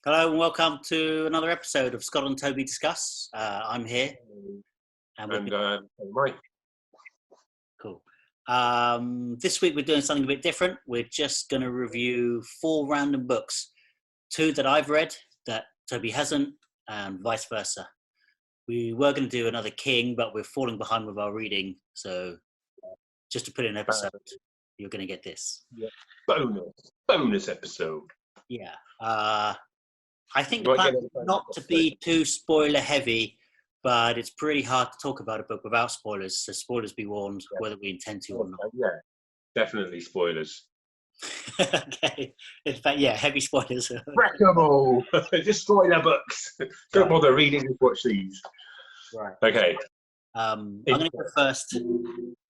Hello and welcome to another episode of Scott and Tobie Discuss. I'm here and with me. Mike. Cool. This week we're doing something a bit different. We're just going to review 4 random books. 2 that I've read that Tobie hasn't, and vice versa. We were going to do another King, but we're falling behind with our reading. So just to put in an episode, you're going to get this. Yeah. Bonus episode. Yeah. I think the plan is not to be too spoiler heavy, but it's pretty hard to talk about a book without spoilers. So spoilers be warned, whether we intend to or not. Yeah, definitely spoilers. Okay. In fact, yeah, heavy spoilers. Wreck them all. Destroy their books. Don't bother reading, just watch these. Right. Okay. I'm going to go first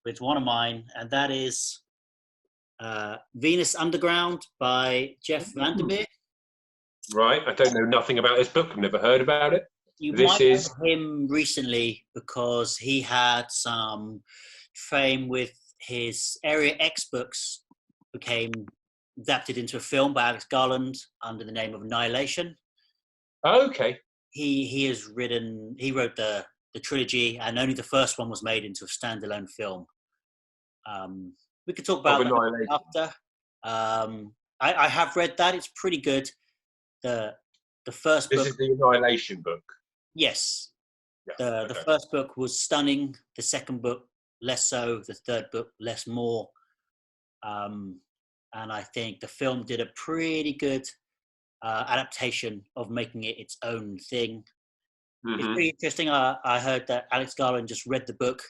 with one of mine, and that is Venus Underground by Jeff Vandermeer. Right. I don't know nothing about this book. I've never heard about it. You might know him recently because he had some fame with his Area X books became adapted into a film by Alex Garland under the name of Annihilation. Okay. He wrote the trilogy, and only the first one was made into a standalone film. We could talk about that after. I have read that. It's pretty good. The first book. This is the Annihilation book. Yes. Yeah, The first book was stunning. The second book, less so. The third book, less more. And I think the film did a pretty good adaptation of making it its own thing. Mm-hmm. It's pretty interesting. I heard that Alex Garland just read the book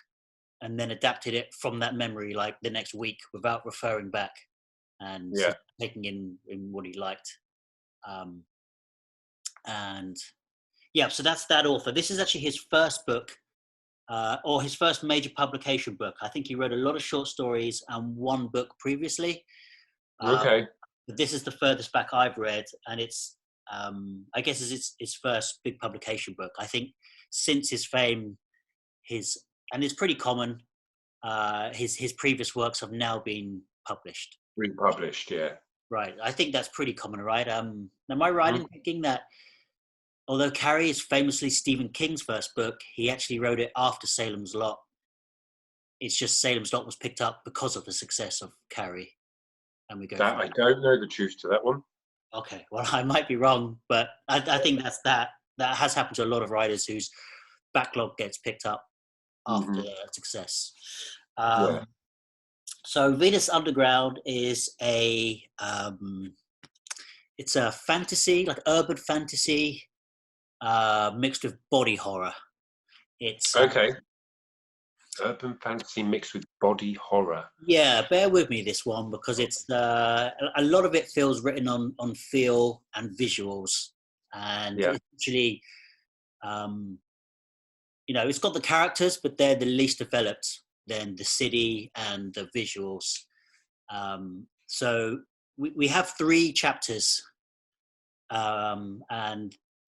and then adapted it from that memory like the next week without referring back and taking in what he liked. And yeah, so that's that author. This is actually his first book, or his first major publication book. I think he wrote a lot of short stories and one book previously. Okay. But this is the furthest back I've read, and it's, I guess, is his first big publication book. I think since his fame, and it's pretty common. His previous works have now been published. Republished, yeah. Right. I think that's pretty common, right? Am I right in thinking that although Carrie is famously Stephen King's first book, he actually wrote it after Salem's Lot. It's just Salem's Lot was picked up because of the success of Carrie. And we go. I don't know the truth to that one. Okay. Well, I might be wrong, but I think that has happened to a lot of writers whose backlog gets picked up after success. So Venus Underground is it's a fantasy, like urban fantasy, mixed with body horror. It's okay. Urban fantasy mixed with body horror. Yeah, bear with me this one because it's a lot of it feels written on feel and visuals, and it's actually, it's got the characters, but they're the least developed. Then the city and the visuals. So we have 3 chapters, and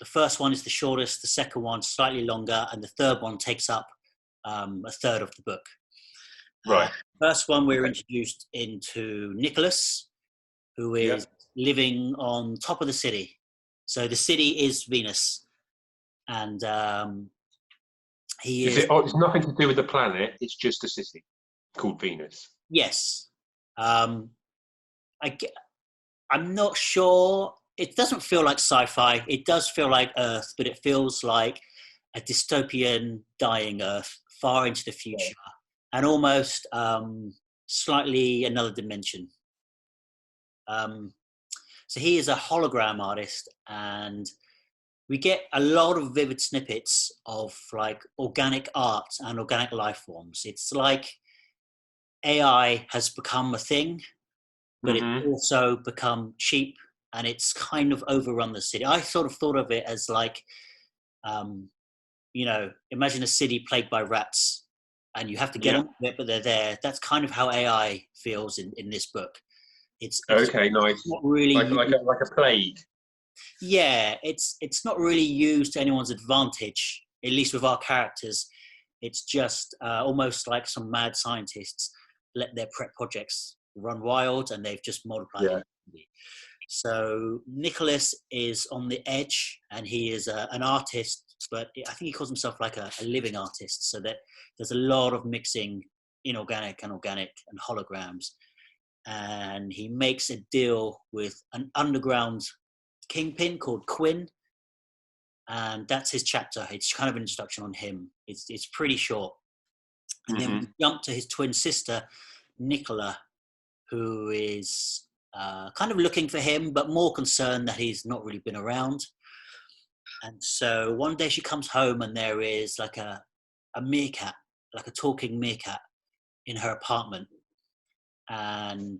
the first one is the shortest, the second one slightly longer, and the third one takes up a third of the book. Right. First one, we're introduced into Nicholas, who is living on top of the city. So the city is Venus, and it's nothing to do with the planet. It's just a city called Venus. Yes. I'm not sure. It doesn't feel like sci-fi. It does feel like Earth, but it feels like a dystopian, dying Earth, far into the future, and almost slightly another dimension. So he is a hologram artist, and we get a lot of vivid snippets of like organic art and organic life forms. It's like AI has become a thing, but it's also become cheap, and it's kind of overrun the city. I sort of thought of it as like, imagine a city plagued by rats, and you have to get on with it, but they're there. That's kind of how AI feels in this book. It's okay, nice. Not really like a plague. Yeah, it's not really used to anyone's advantage, at least with our characters. It's just almost like some mad scientists let their projects run wild, and they've just multiplied it. So Nicholas is on the edge, and he is an artist, but I think he calls himself like a living artist. So that there's a lot of mixing inorganic and organic and holograms. And he makes a deal with an underground kingpin called Quinn, and that's his chapter. It's kind of an introduction on him. It's pretty short. And then we jump to his twin sister, Nicola, who is kind of looking for him, but more concerned that he's not really been around. And so one day she comes home and there is like a meerkat, like a talking meerkat in her apartment. And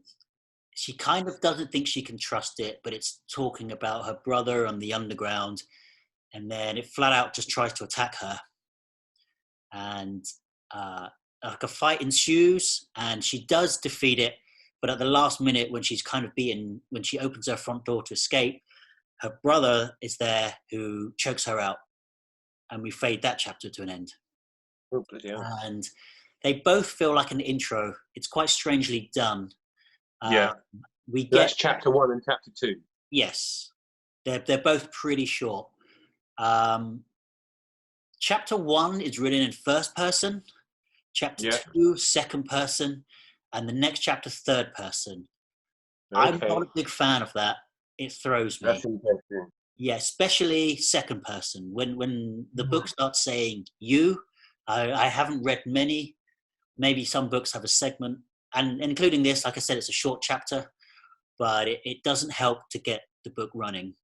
she kind of doesn't think she can trust it, but it's talking about her brother and the underground. And then it flat out just tries to attack her. And like a fight ensues, and she does defeat it. But at the last minute, when she's kind of beaten, when she opens her front door to escape, her brother is there who chokes her out. And we fade that chapter to an end. Oh, bloody hell. And they both feel like an intro. It's quite strangely done. Yeah. That's chapter 1 and chapter 2. Yes. They're both pretty short. Chapter 1 is written in first person. Chapter 2, second person. And the next chapter, third person. Okay. I'm not a big fan of that. It throws me. That's interesting. Yeah, especially second person. When the book starts saying you, I haven't read many. Maybe some books have a segment. And including this, like I said, it's a short chapter. But it doesn't help to get the book running.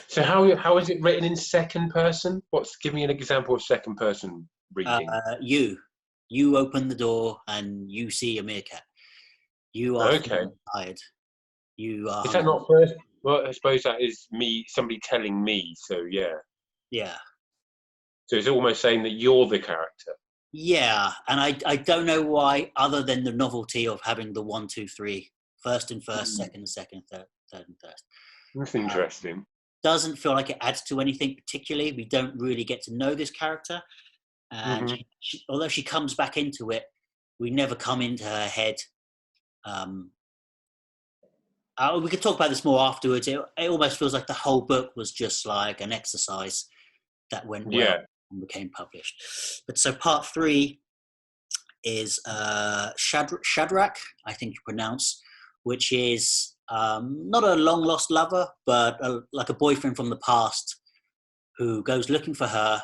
So how is it written in second person? Give me an example of second person reading. You open the door and you see a meerkat. You are tired. You are. Is that not first? Well, I suppose that is me. Somebody telling me. So yeah. Yeah. So it's almost saying that you're the character. Yeah, and I don't know why, other than the novelty of having the 1, 2, 3, first and first, second and second, third and third. That's interesting. Doesn't feel like it adds to anything particularly. We don't really get to know this character. And although she comes back into it, we never come into her head. We could talk about this more afterwards. It almost feels like the whole book was just like an exercise that went well and became published. But so part 3 is Shadrach, I think you pronounce, which is not a long lost lover, but like a boyfriend from the past who goes looking for her.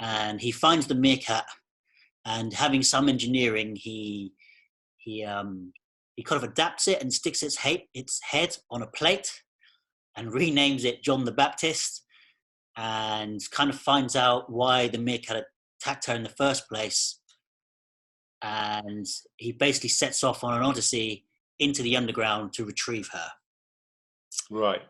And he finds the meerkat, and having some engineering, he kind of adapts it and sticks its head on a plate and renames it John the Baptist, and kind of finds out why the meerkat attacked her in the first place. And he basically sets off on an odyssey into the underground to retrieve her. Right.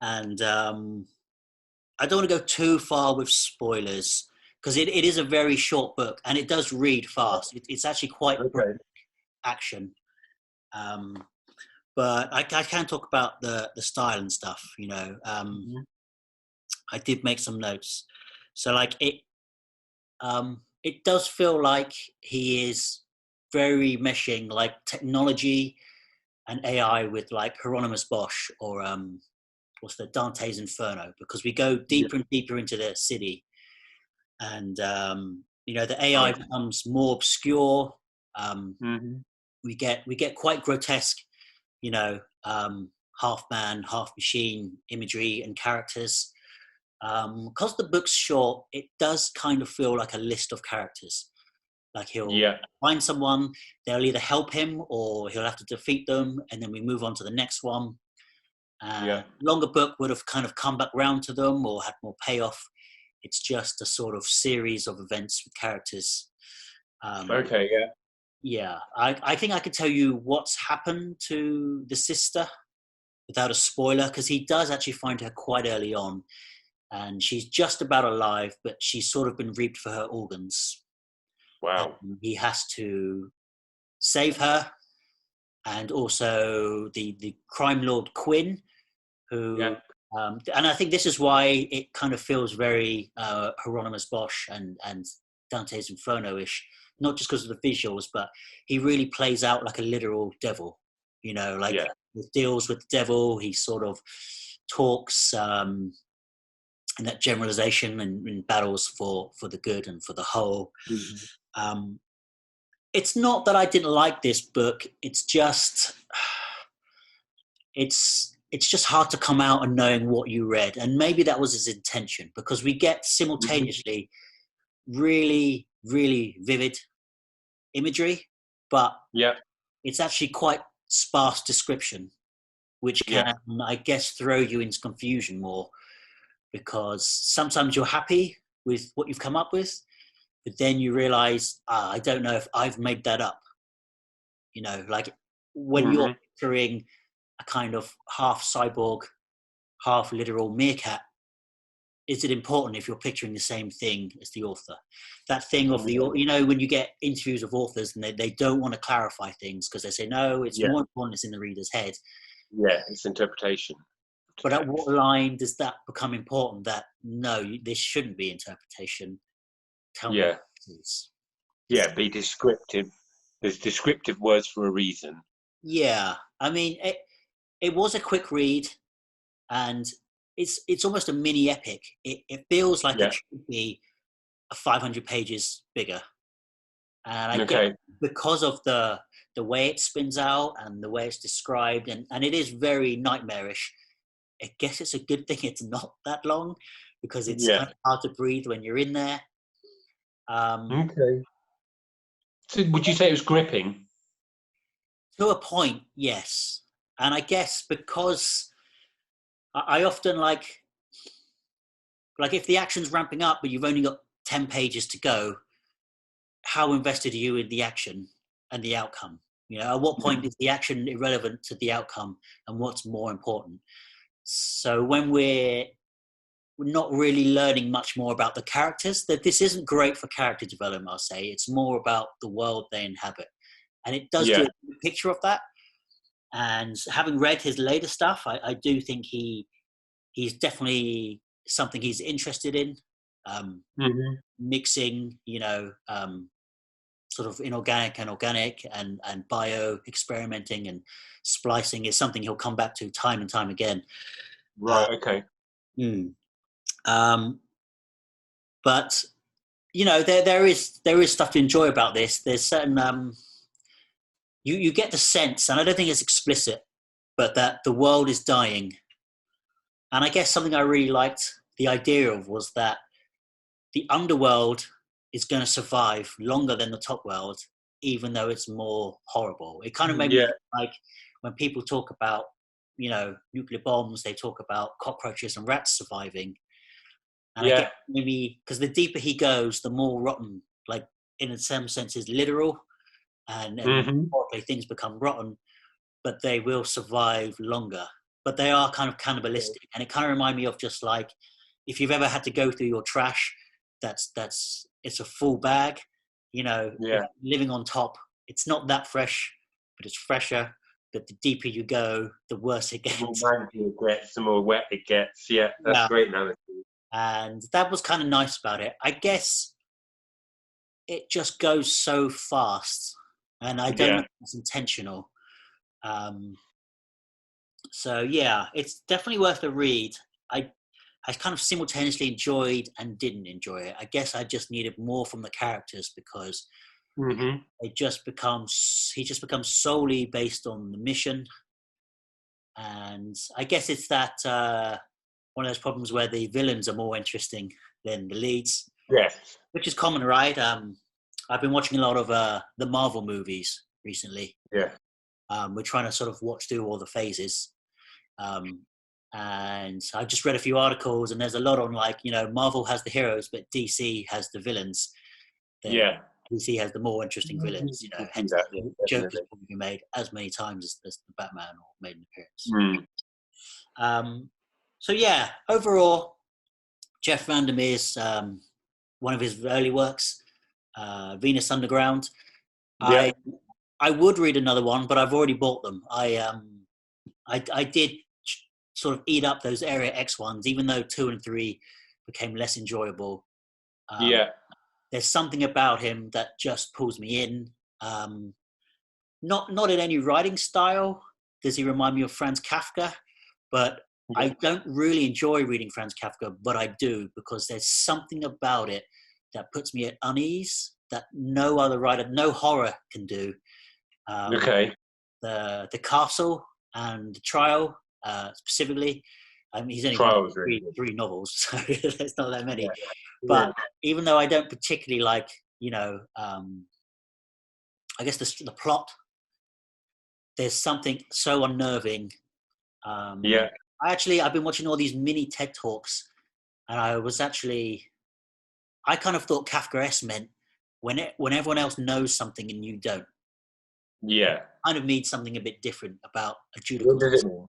And I don't want to go too far with spoilers, because it is a very short book, and it does read fast. It's actually quite action. But I can talk about the style and stuff, you know. I did make some notes. So like it does feel like he is very meshing like technology and AI with like Hieronymus Bosch or what's the Dante's Inferno, because we go deeper and deeper into the city. And you know, the AI becomes more obscure. We get quite grotesque, you know, half man, half machine imagery and characters. Because the book's short, it does kind of feel like a list of characters. Like he'll find someone, they'll either help him or he'll have to defeat them, and then we move on to the next one. Longer book would have kind of come back round to them or had more payoff. It's just a sort of series of events with characters. Yeah, I think I could tell you what's happened to the sister without a spoiler, because he does actually find her quite early on, and she's just about alive, but she's sort of been reaped for her organs. Wow. And he has to save her, and also the crime lord Quinn, who... and I think this is why it kind of feels very Hieronymus Bosch and Dante's Inferno-ish, not just because of the visuals, but he really plays out like a literal devil. like Yeah. he deals with the devil. He sort of talks in that generalization and in battles for the good and for the whole. Mhm. Um, it's not that I didn't like this book. It's just it's just hard to come out and knowing what you read, and maybe that was his intention, because we get Mhm. simultaneously really really vivid imagery, but Yeah. it's actually quite sparse description, which Yeah. can, I guess, throw you into confusion more, because sometimes you're happy with what you've come up with, but then you realize, I don't know if I've made that up. Like when you're Mhm. picturing a kind of half cyborg, half literal meerkat, is it important if you're picturing the same thing as the author? That thing of when you get interviews of authors and they don't want to clarify things because they say, no, it's Yeah. more important it's in the reader's head. Yeah. It's interpretation of But the at what text. line does that become important that, no, this shouldn't be interpretation? Tell me what Yeah. it is. Yeah. Be descriptive. There's descriptive words for a reason. Yeah. I mean, it was a quick read, and it's almost a mini epic. It feels like Yeah. it should be 500 pages bigger. And I guess Okay. because of the way it spins out and the way it's described, and it is very nightmarish, I guess it's a good thing it's not that long, because it's Yeah. kind of hard to breathe when you're in there. Um, Okay. So would you say it was gripping? to a point, yes. And I guess because I often like if the action's ramping up, but you've only got 10 pages to go, how invested are you in the action and the outcome? At what point is the action irrelevant to the outcome, and what's more important? So when we're not really learning much more about the characters, that this isn't great for character development, I'll say. It's more about the world they inhabit. And it does do Yeah. a picture of that. And having read his later stuff, I do think he's definitely something he's interested in. Mhm. Mixing, sort of inorganic and organic, and bio experimenting and splicing is something he'll come back to time and time again. Uh, Right. Okay. mm. um, but there is stuff to enjoy about this. There's certain you get the sense, and I don't think it's explicit, but that the world is dying. And I guess something I really liked the idea of was that the underworld is going to survive longer than the top world, even though it's more horrible. It kind of made me Yeah. think, like, when people talk about, nuclear bombs, they talk about cockroaches and rats surviving. And I guess Yeah. maybe because the deeper he goes, the more rotten, like in some senses, literal, and Mhm. metaphorically, things become rotten, but they will survive longer. But they are kind of cannibalistic, and it kind of reminded me of just like if you've ever had to go through your trash, it's a full bag. If Yeah. you're living on top, it's not that fresh, but it's fresher. But the deeper you go, the worse it The more gets. manky it gets, the more wet it gets. Yeah. That's Yeah, great analogy. and that was kind of nice about it. I guess it just goes so fast, and I don't know Yeah. if it's intentional. Um, so yeah, it's definitely worth a read. I I kind of simultaneously enjoyed and didn't enjoy it. I guess I just needed more from the characters, because Mhm. he just becomes solely based on the mission, and I guess it's that one of those problems where the villains are more interesting than the leads, Yes. which is common, right? I've been watching a lot of the Marvel movies recently. Yeah. We're trying to sort of watch through all the phases. Um, and I just read a few articles, and there's a lot on like, Marvel has the heroes, but DC has the villains. Then Yeah. DC has the more interesting Mhm. villains. You can see Hence that. Yeah. Joker's Definitely. probably made as many times as the Batman, or made an appearance. Mm. Um, so yeah, overall, Jeff Vandermeer's one of his early works, Venus Underground. Yeah. I I would read another one, but I've already bought them. I did sort of eat up those Area X ones, even though 2 and 3 became less enjoyable. Um, Yeah. there's something about him that just pulls me in. Um, not in any writing style. does he remind me of Franz Kafka, but I don't really enjoy reading Franz Kafka, but I do, because there's something about it that puts me at unease that no other writer, no horror can do. Okay. The Castle and the Trial, specifically. I mean, he's only written Trials, really. three novels, so there's not that many. Yeah. But even though I don't particularly like, I guess the plot, there's something so unnerving. Yeah. I've been watching all these mini TED Talks, and I kind of thought Kafkaesque meant when everyone else knows something and you don't. Yeah. Kind of means something a bit different about a What judicial does it mean?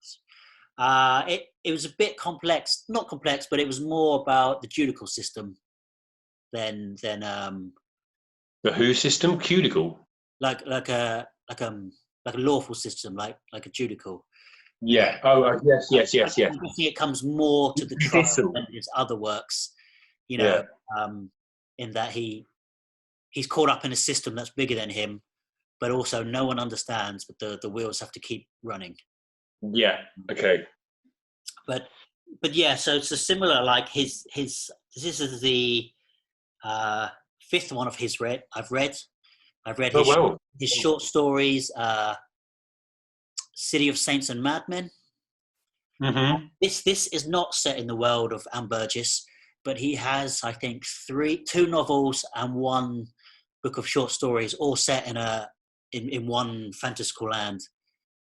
It was a bit complex, not complex, but it was more about the judicial system than The who system? Cuticle. like a lawful system, like a judicial. Yeah. Oh, yes. I think it comes more to the trial than his other works, Yeah. in that he's caught up in a system that's bigger than him, but also no one understands, but the wheels have to keep running. Yeah. Okay. But yeah, so it's a similar, like his this is the fifth one of his I've read Oh, wow. his short stories, City of Saints and Madmen. Mm-hmm. This is not set in the world of Anne Burgess, but he has, I think, two novels and one book of short stories, all set in one fantastical land.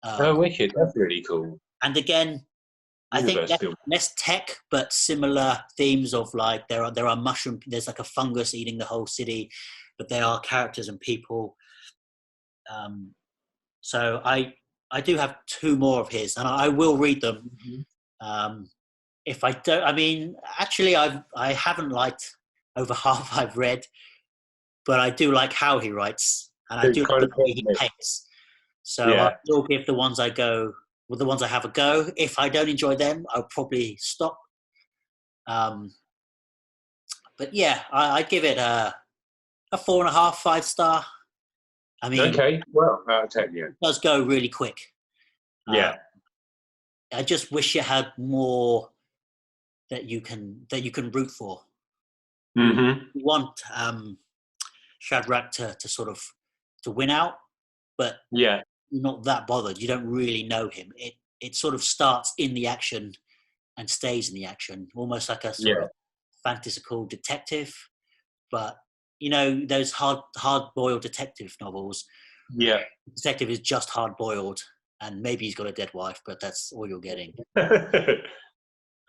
Oh, wicked. That's really cool. And again, I think less tech, but similar themes of, like, there are mushroom. There's like a fungus eating the whole city, but there are characters and people. So I do have two more of his, and I will read them. If I don't, I mean, actually, I haven't liked over half I've read, but I do like how he writes, and I do like the way he paints. So Yeah. I will give the ones I have a go. If I don't enjoy them, I'll probably stop. But yeah, I give it a 4.5, 5-star. I mean, Okay. Well, I'll tell you. it does go really quick. Yeah. I just wish it had more that you can root for. Mm-hmm. You want Shadrach to sort of to win out, but Yeah. you're not that bothered. You don't really know him. It sort of starts in the action and stays in the action, almost like a sort of fantastical detective. But those hard-boiled detective novels. Yeah. The detective is just hard-boiled, and maybe he's got a dead wife, but that's all you're getting.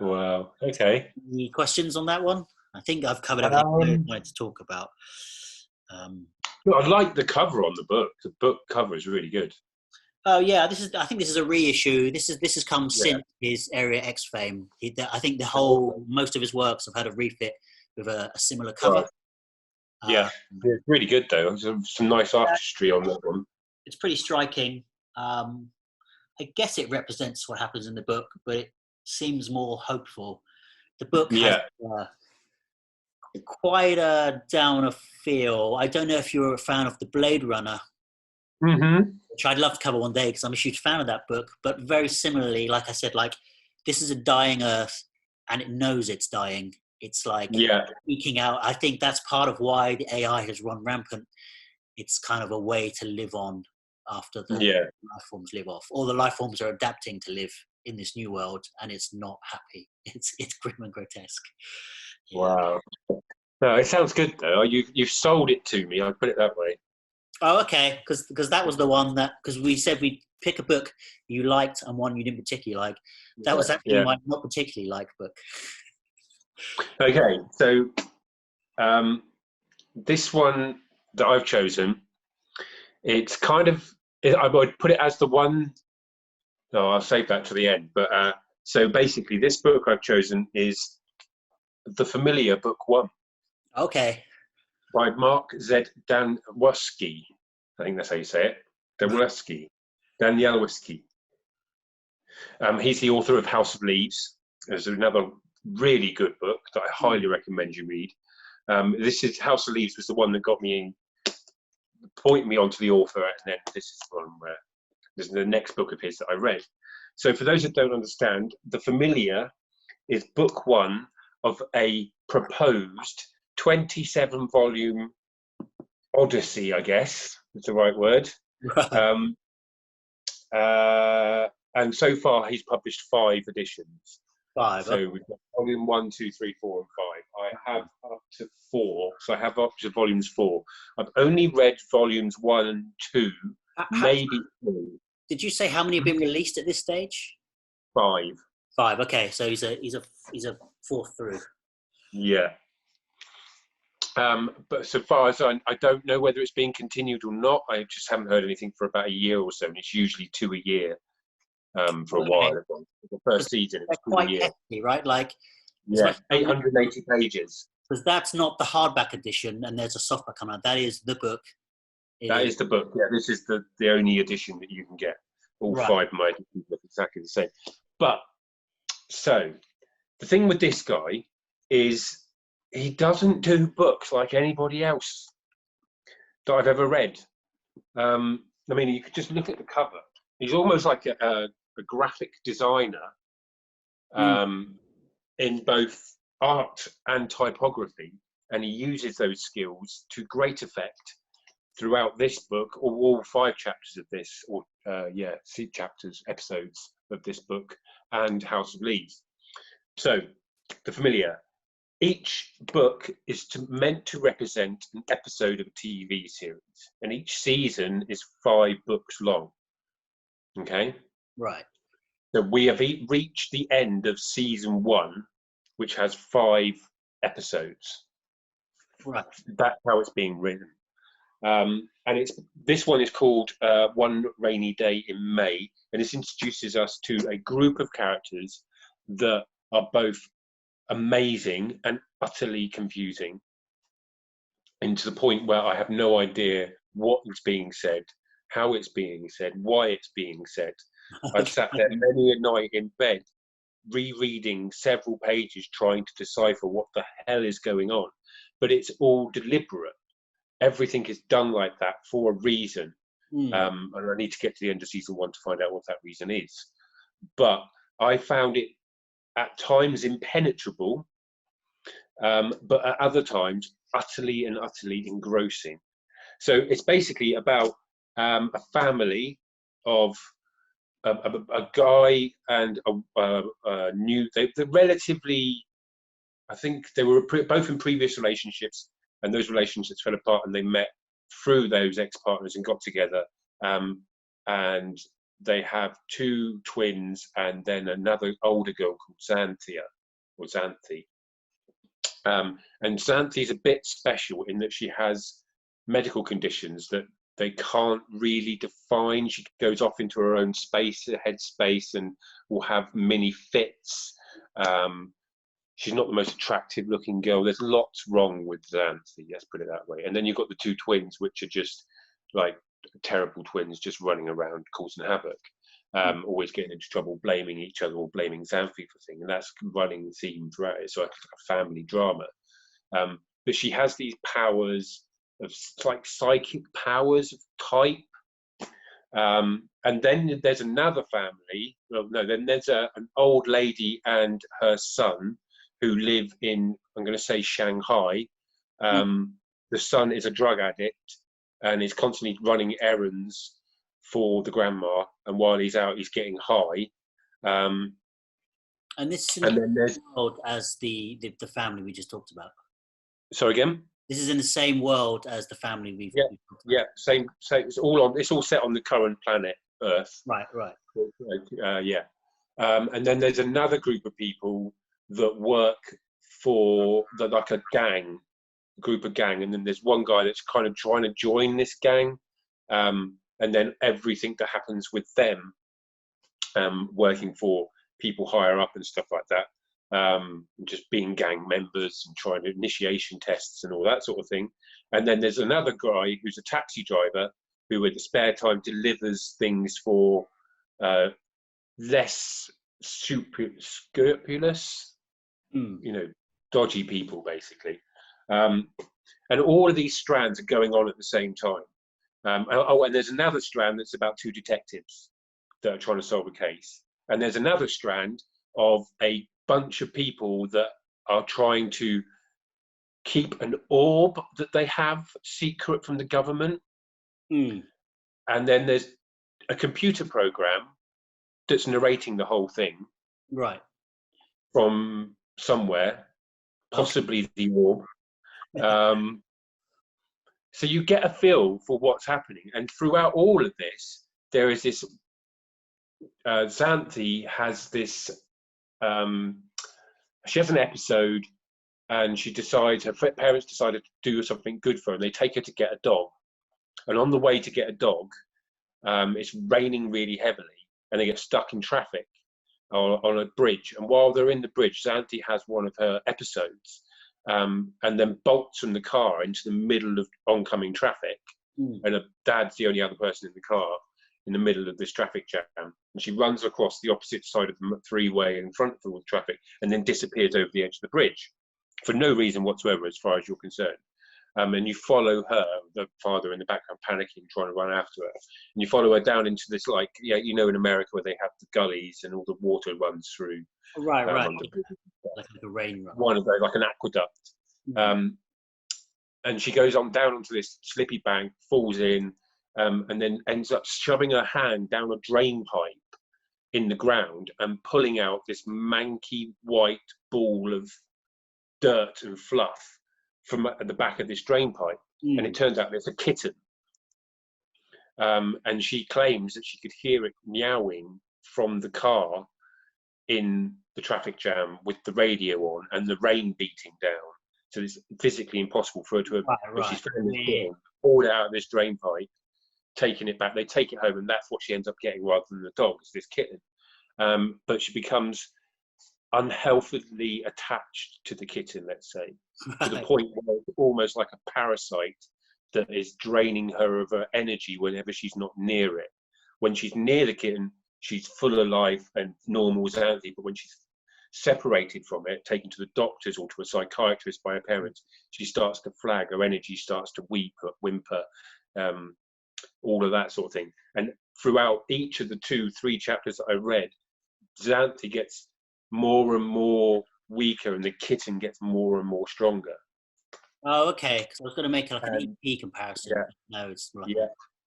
Wow. Okay. Any questions on that one? I think I've covered everything I wanted to talk about. I like the cover on the book. The book cover is really good. Oh yeah, I think this is a reissue. This has come since his Area X fame. I think most of his works have had a refit with a similar cover. Yeah, it's really good though. There's some nice artistry on that one. It's pretty striking. I guess it represents what happens in the book, but it seems more hopeful. The book has quite a downer feel. I don't know if you're a fan of the Blade Runner. Mm-hmm. Which I'd love to cover one day because I'm a huge fan of that book. But very similarly, like I said, like this is a dying Earth, and it knows it's dying. It's like speaking out. I think that's part of why the AI has run rampant. It's kind of a way to live on after the life forms live off. All the life forms are adapting to live in this new world, and it's not happy. It's grim and grotesque. Yeah. Wow. No, it sounds good though. You've sold it to me. I'll put it that way. Oh, okay. Because that was the one because we said we'd pick a book you liked and one you didn't particularly like. That was actually my not particularly liked book. Okay, so this one that I've chosen, it's kind of, I would put it as the one. No, I'll save that to the end. But so basically, this book I've chosen is The Familiar, Book 1. Okay. By Mark Z. Danilewski. I think that's how you say it. Danilewski. He's the author of House of Leaves. There's another really good book that I highly recommend you read. This is House of Leaves was the one that got me in, pointed me onto the author, and then this is the one where This is the next book of his that I read. So for those that don't understand, The Familiar is book one of a proposed 27-volume odyssey, I guess is the right word. Right. And so far he's published 5 editions. 5. So we've got volume 1, 2, 3, 4, and 5. I have up to 4, so I have up to volumes 4. I've only read volumes 1 and 2, maybe 3. Did you say how many have been released at this stage? 5. 5. Okay, so he's a fourth through. Yeah. But so far as I don't know whether it's being continued or not. I just haven't heard anything for about a year or so, and it's usually 2 a year for a while. The first season, it was 2 a year. Hefty, right? Like, yeah, 880 pages. Because that's not the hardback edition, and there's a softback coming out. That is the book. That is the book. Yeah, this is the only edition that you can get. All 5 of my editions look exactly the same. But so the thing with this guy is he doesn't do books like anybody else that I've ever read. I mean, you could just look at the cover. He's almost like a graphic designer in both art and typography, and he uses those skills to great effect throughout this book, or all 5 chapters of this, or episodes of this book, and House of Leaves. So, The Familiar. Each book is meant to represent an episode of a TV series, and each season is 5 books long. Okay? Right. So we have reached the end of season 1, which has 5 episodes. Right. That's how it's being written. And this one is called One Rainy Day in May, and this introduces us to a group of characters that are both amazing and utterly confusing, and to the point where I have no idea what is being said, how it's being said, why it's being said. I've sat there many a night in bed rereading several pages trying to decipher what the hell is going on, but it's all deliberate. Everything is done like that for a reason. And I need to get to the end of season 1 to find out what that reason is. But I found it at times impenetrable, but at other times utterly engrossing. So it's basically about a family of a guy and a new. They're relatively, I think they were both in previous relationships, and those relationships fell apart, and they met through those ex-partners and got together. And they have 2 twins, and then another older girl called Xanthi. And Xanthi's a bit special in that she has medical conditions that they can't really define. She goes off into her own space, head space, and will have mini fits. She's not the most attractive looking girl. There's lots wrong with Xanthi, let's put it that way. And then you've got the 2 twins, which are just like terrible twins, just running around causing havoc, always getting into trouble, blaming each other or blaming Xanthi for things. And that's running theme throughout it. So it's like a family drama. But she has these powers of like psychic powers of type. And then there's another family. Well, no, then there's an old lady and her son who live in, I'm going to say Shanghai. The son is a drug addict and is constantly running errands for the grandma. And while he's out, he's getting high. And this is in the same world as the family we just talked about. Sorry again? This is in the same world as the family we've talked about. Yeah, same. It's all set on the current planet Earth. Right. And then there's another group of people that work for like a group of gang, and then there's one guy that's kind of trying to join this gang, and then everything that happens with them, working for people higher up and stuff like that, just being gang members and trying to initiation tests and all that sort of thing. And then there's another guy who's a taxi driver who with the spare time delivers things for less scrupulous, dodgy people, basically. And all of these strands are going on at the same time. And there's another strand that's about two detectives that are trying to solve a case. And there's another strand of a bunch of people that are trying to keep an orb that they have secret from the government. Mm. And then there's a computer program that's narrating the whole thing. Right. From somewhere, possibly the orb. So you get a feel for what's happening. And throughout all of this, there is this, Xanthi has this, she has an episode and she decides, her parents decided to do something good for her and they take her to get a dog. And on the way to get a dog, it's raining really heavily and they get stuck in traffic on a bridge. And while they're in the bridge, Xanthi has one of her episodes and then bolts from the car into the middle of oncoming traffic. And her dad's the only other person in the car in the middle of this traffic jam. And she runs across the opposite side of the three-way in front of all the traffic and then disappears over the edge of the bridge for no reason whatsoever as far as you're concerned. And you follow her, the father in the background panicking, trying to run after her. And you follow her down into this, like, yeah, you know, in America where they have the gullies and all the water runs through. Right. Like a rain run. One of those, like an aqueduct. And she goes on down onto this slippy bank, falls in, and then ends up shoving her hand down a drain pipe in the ground and pulling out this manky white ball of dirt and fluff from at the back of this drain pipe. And it turns out there's a kitten. And she claims that she could hear it meowing from the car in the traffic jam with the radio on and the rain beating down. So it's physically impossible for her to have, she's found this kitten, pulled it out of this drain pipe, taking it back. They take it home and that's what she ends up getting rather than the dog, is this kitten. But she becomes unhealthily attached to the kitten, let's say, to the point where it's almost like a parasite that is draining her of her energy whenever she's not near it. When she's near the kitten, she's full of life and normal Xanthi, but when she's separated from it, taken to the doctors or to a psychiatrist by her parents, she starts to flag, her energy starts to whimper, all of that sort of thing. And throughout each of the 2-3 chapters that I read, Xanthi gets more and more weaker and the kitten gets more and more stronger. Oh, okay. Because I was going to make like an EP comparison. Yeah. No, it's like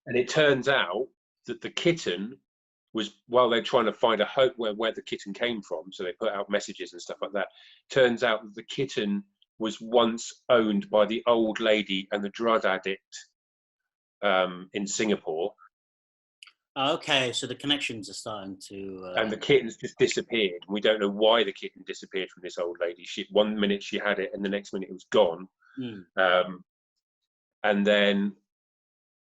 And it turns out that the kitten was, while they're trying to find a hope where the kitten came from, so they put out messages and stuff like that, turns out that the kitten was once owned by the old lady and the drug addict in Singapore. Okay, so the connections are starting to... And the kitten's just disappeared. We don't know why the kitten disappeared from this old lady. One minute she had it and the next minute it was gone. And then,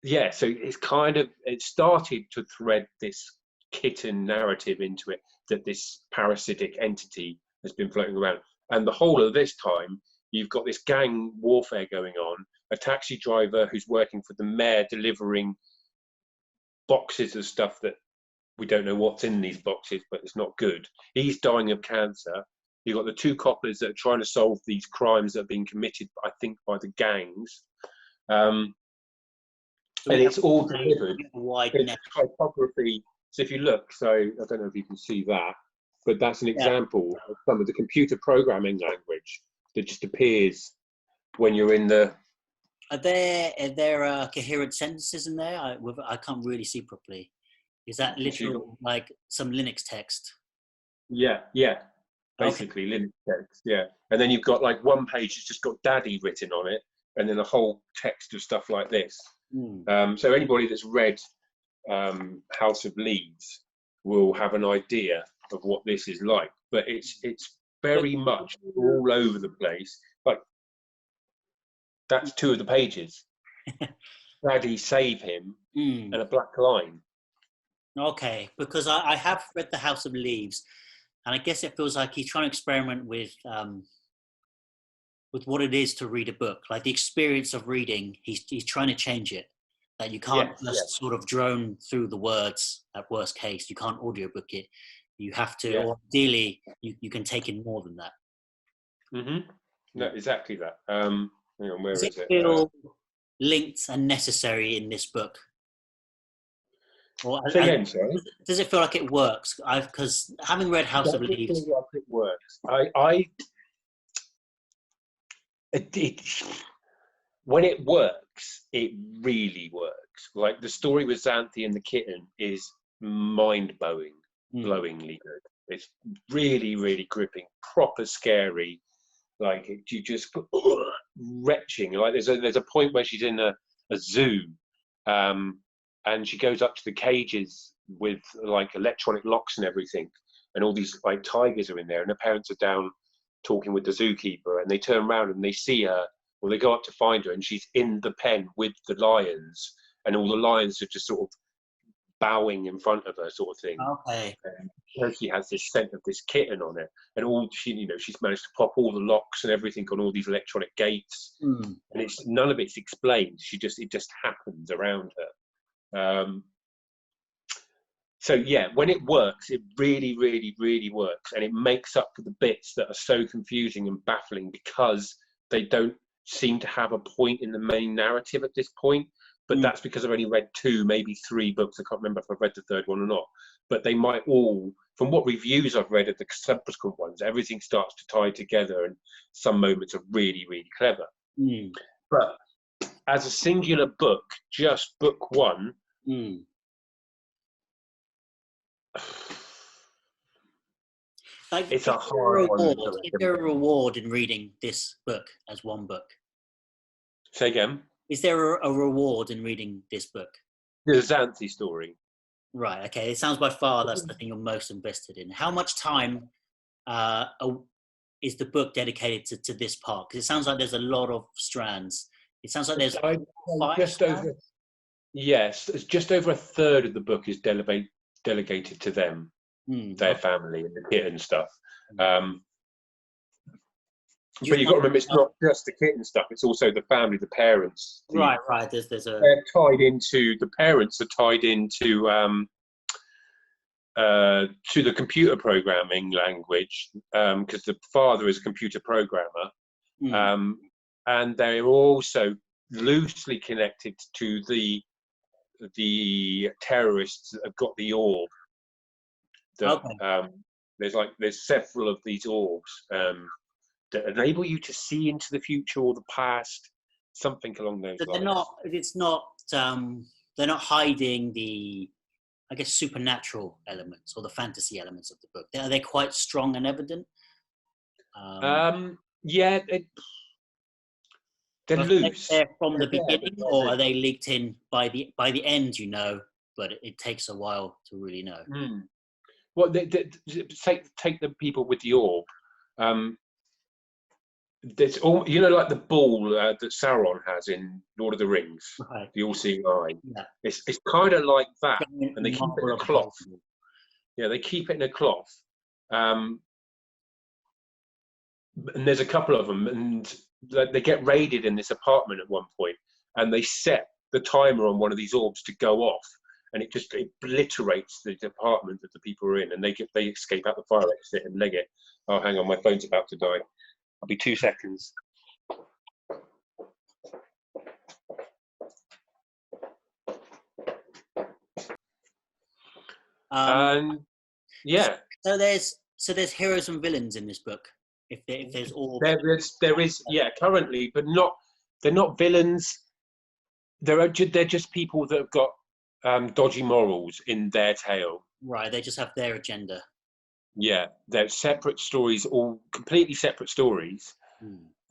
yeah, so it's kind of, it started to thread this kitten narrative into it, that this parasitic entity has been floating around. And the whole of this time, you've got this gang warfare going on, a taxi driver who's working for the mayor delivering boxes of stuff that we don't know what's in these boxes, but it's not good. He's dying of cancer. You've got the 2 coppers that are trying to solve these crimes that are being committed, I think, by the gangs. And it's all delivered. It's typography. So if you look, so I don't know if you can see that, but that's an example of some of the computer programming language that just appears when you're in the... Are there coherent sentences in there? I can't really see properly. Is that literally like some Linux text? Yeah. Basically, okay. Linux text, yeah. And then you've got like one page that's just got daddy written on it, and then a whole text of stuff like this. So anybody that's read House of Leaves will have an idea of what this is like. But it's very much all over the place. Like, that's 2 of the pages. Daddy save him, and a black line. Okay, because I have read The House of Leaves, and I guess it feels like he's trying to experiment with what it is to read a book. Like the experience of reading, he's trying to change it. That you can't sort of drone through the words at worst case. You can't audiobook it. You have to, or ideally, you can take in more than that. No, exactly that. Hang on, where is it? linked and necessary in this book? Or Say again, sorry. does it feel like it works? Because having read House of Does it Leaves, feel like it works? When it works, it really works. Like the story with Xanthi and the kitten is mind-blowingly good. It's really, really gripping, proper scary. Like you just retching. Like there's a point where she's in a zoo, and she goes up to the cages with like electronic locks and everything, and all these like tigers are in there, and her parents are down talking with the zookeeper, and they turn around and they see her, or they go up to find her, and she's in the pen with the lions, and all the lions are just sort of bowing in front of her, sort of thing. okay, And she has this scent of this kitten on it, and all she's managed to pop all the locks and everything on all these electronic gates, and it's none of it's explained. It just happens around her. So yeah, when it works, it really, really, really works, and it makes up for the bits that are so confusing and baffling because they don't seem to have a point in the main narrative at this point. But that's because I've only read 2, maybe 3 books. I can't remember if I've read the 3rd one or not. But they might all, from what reviews I've read of the subsequent ones, everything starts to tie together, and some moments are really, really clever. But as a singular book, just book 1. Like, it's a hard one. Is there a reward in reading this book as one book? Say again? Is there a reward in reading this book? The Xanthi story. Right, okay. It sounds by far that's the thing you're most invested in. How much time is the book dedicated to this part? Because it sounds like there's a lot of strands. It sounds like there's 5 strands? Yes, it's just over a third of the book is delegated to them, their family and the kitten stuff. But you've got to remember, it's not just the kitten stuff; it's also the family, the parents. Right. There's They're tied into. The parents are tied into to the computer programming language because the father is a computer programmer, and they're also loosely connected to the terrorists that have got the orb. There's several of these orbs that enable you to see into the future or the past, something along those lines. They're not hiding the, I guess, supernatural elements or the fantasy elements of the book. Are they quite strong and evident? Yeah, they're loose. They're from the beginning, or are they leaked in by the end? But it takes a while to really know. Well, take the people with the orb. There's all, like the ball that Sauron has in Lord of the Rings, the all-seeing eye. Yeah. It's kind of like that, and they keep it in a cloth. Yeah, they keep it in a cloth. And there's a couple of them, and they get raided in this apartment at one point, and they set the timer on one of these orbs to go off, and it just obliterates the apartment that the people are in, and they escape out the fire exit and leg it. Oh, hang on, my phone's about to die. I'll be 2 seconds. Yeah. So there's heroes and villains in this book. If there's all there is currently, but they're not villains. They're just people that have got dodgy morals in their tale. Right. They just have their agenda. Yeah, they're separate stories, all completely separate stories.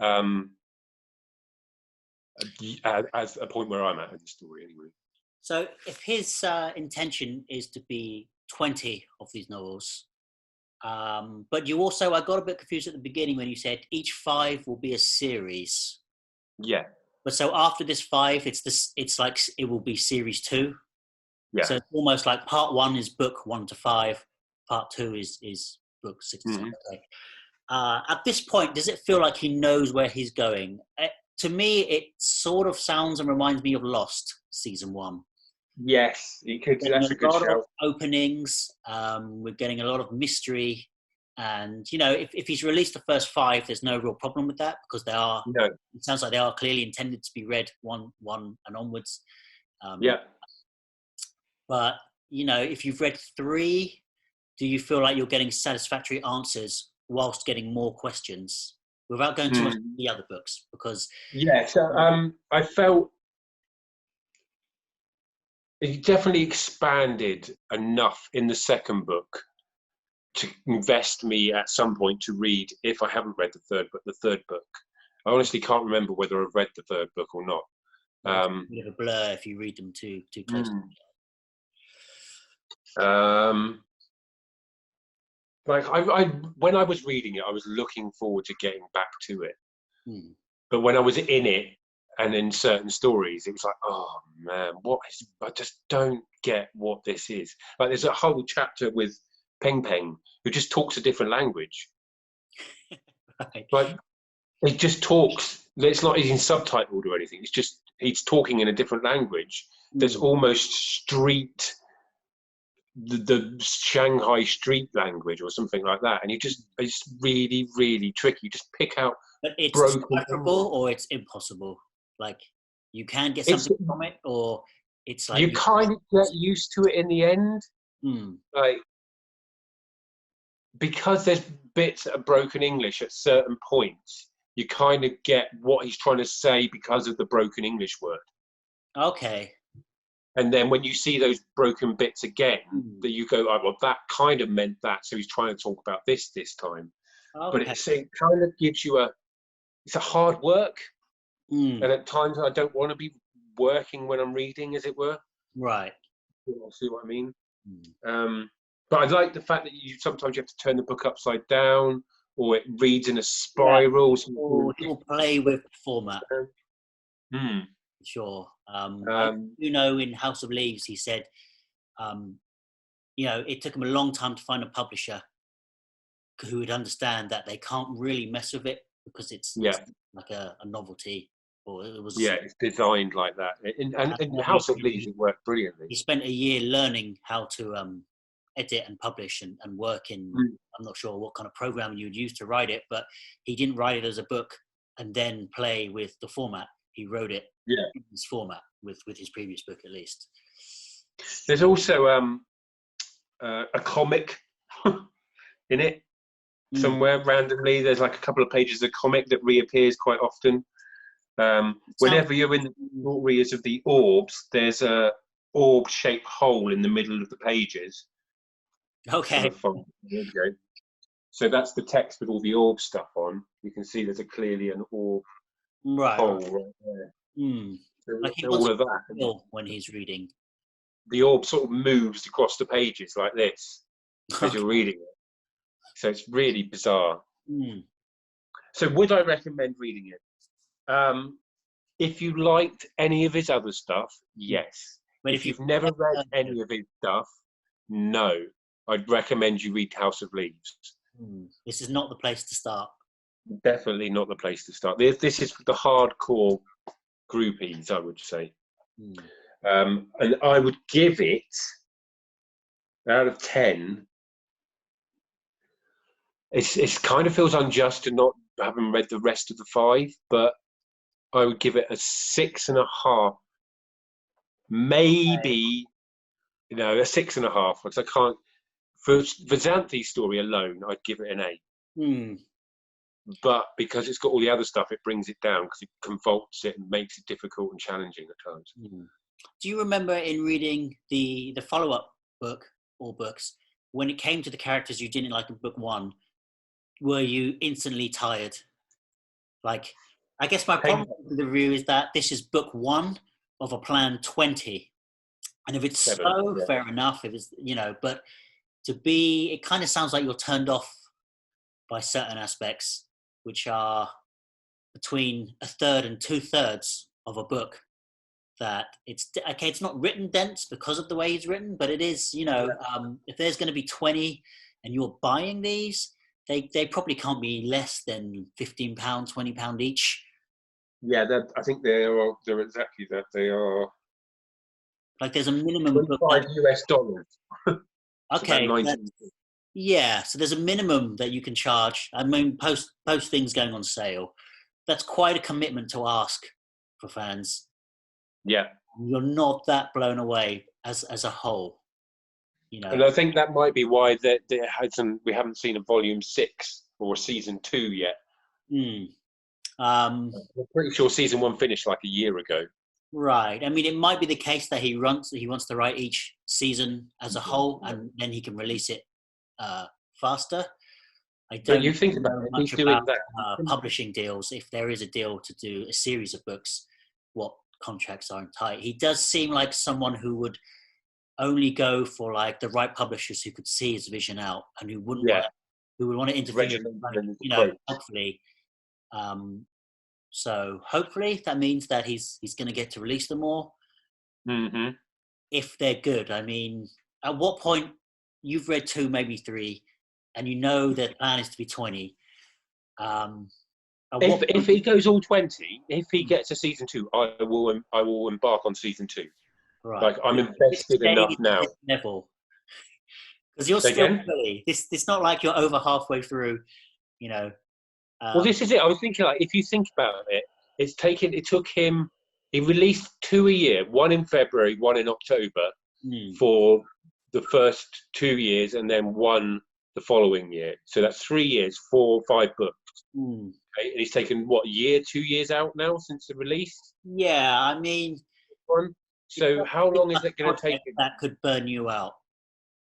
As a point where I'm at in the story, anyway. So, if his intention is to be 20 of these novels, but you also, I got a bit confused at the beginning when you said each 5 will be a series. Yeah. But so after this 5, it's like it will be series 2. Yeah. So it's almost like part 1 is book 1 to 5. Part 2 is book 6 to 7. At this point, does it feel like he knows where he's going? To me, it sort of sounds and reminds me of Lost season 1. Yes, that's a good shout. Of openings. We're getting a lot of mystery, And if he's released the first 5, there's no real problem with that, because they are. No. It sounds like they are clearly intended to be read one and onwards. Yeah. But if you've read 3, do you feel like you're getting satisfactory answers whilst getting more questions without going too much into the other books? Because so I felt it definitely expanded enough in the second book to invest me at some point to read, if I haven't read the third book. I honestly can't remember whether I've read the third book or not. it's a bit of a blur if you read them too close. Like I when I was reading it, I was looking forward to getting back to it. But when I was in it and in certain stories, it was like, oh man, I just don't get what this is. Like there's a whole chapter with Peng Peng who just talks a different language. Right. Like he just talks. It's not even subtitled or anything. It's just he's talking in a different language. There's almost street, the Shanghai street language or something like that. And it's really, really tricky. You just pick out. But it's broken decipherable or it's impossible. Like you can get something from it, or it's like you kind of get used to it in the end. Like because there's bits that are broken English at certain points, you kind of get what he's trying to say because of the broken English word. Okay. And then when you see those broken bits again, that you go, oh, well, that kind of meant that. So he's trying to talk about this time. Okay. But it kind of gives you it's a hard work. And at times I don't want to be working when I'm reading, as it were. Right. See what I mean? But I like the fact that sometimes you have to turn the book upside down, or it reads in a spiral. Yeah. Or he'll play with format. Sure. I do know in House of Leaves, he said, it took him a long time to find a publisher who would understand that they can't really mess with it because it's like a novelty. Or it was. Yeah, it's designed like that. And House of Leaves, it worked brilliantly. He spent a year learning how to edit and publish and work in. I'm not sure what kind of program you would use to write it, but he didn't write it as a book and then play with the format. He wrote it in his format with his previous book, at least. There's also a comic in it somewhere randomly. There's like a couple of pages of comic that reappears quite often. Whenever you're in the stories of the orbs, there's a orb-shaped hole in the middle of the pages. Okay. So that's the text with all the orb stuff on. You can see there's clearly an orb hole right there. So like he all of that. When he's reading. The orb sort of moves across the pages like this as you're reading it. So it's really bizarre. So would I recommend reading it? If you liked any of his other stuff, yes. But if you've never read any of his stuff, no. I'd recommend you read House of Leaves. This is not the place to start. Definitely not the place to start. This is for the hardcore groupies, I would say. And I would give it, out of 10, it kind of feels unjust to not having read the rest of the 5, but I would give it a 6.5, maybe, a 6.5, because I can't. For Xanthi's story alone, I'd give it an 8. But because it's got all the other stuff, it brings it down because it convolts it and makes it difficult and challenging at times. Do you remember in reading the follow-up book or books, when it came to the characters you didn't like in book 1, were you instantly tired? Like, I guess my problem with the review is that this is book 1 of a plan 20. And if it's 7, fair enough. If it's, but it kind of sounds like you're turned off by certain aspects, which are between 1/3 and 2/3 of a book. That it's not written dense because of the way it's written, but it is, if there's going to be 20 and you're buying these, they probably can't be less than £15, £20 each. Yeah, I think they're exactly that. They are like there's a minimum $25 US. Okay, Yeah, so there's a minimum that you can charge. I mean, post things going on sale. That's quite a commitment to ask for fans. Yeah. You're not that blown away as a whole, you And know. I think that might be why we haven't seen a volume 6 or a season 2 yet. Mm. Um, I'm pretty sure season 1 finished like a year ago. right. I mean, it might be the case that he wants to write each season as a whole, and then he can release it faster. I But don't you think about know it, if much he's about doing that, publishing deals. If there is a deal to do a series of books, what contracts are in tight? He does seem like someone who would only go for like the right publishers who could see his vision out and who wouldn't want yeah, to, who would want to interfere, regimental in his you know, approach. hopefully. So hopefully that means that he's going to get to release them more Mm-hmm. if they're good. I mean, at what point you've read 2, maybe 3, and you know their plan is to be 20. Um, at what If point? he goes all 20, if he gets a season 2, I will embark on season 2. Right. Like I'm This invested enough stays at now. this level because you're Say still again? early. It's not like you're over halfway through. You know. Well, Um, this is it. I was thinking, like, if you think about it, it took him. He released 2 a year, one in February, one in October, hmm, for the first 2 years, and then one the following year. So that's 3 years, 4 or 5 books. hmm. Okay? And he's taken what, 2 years out now since the release Yeah, I mean, one. it's So how it's long a is it going to take project him? that could burn you out.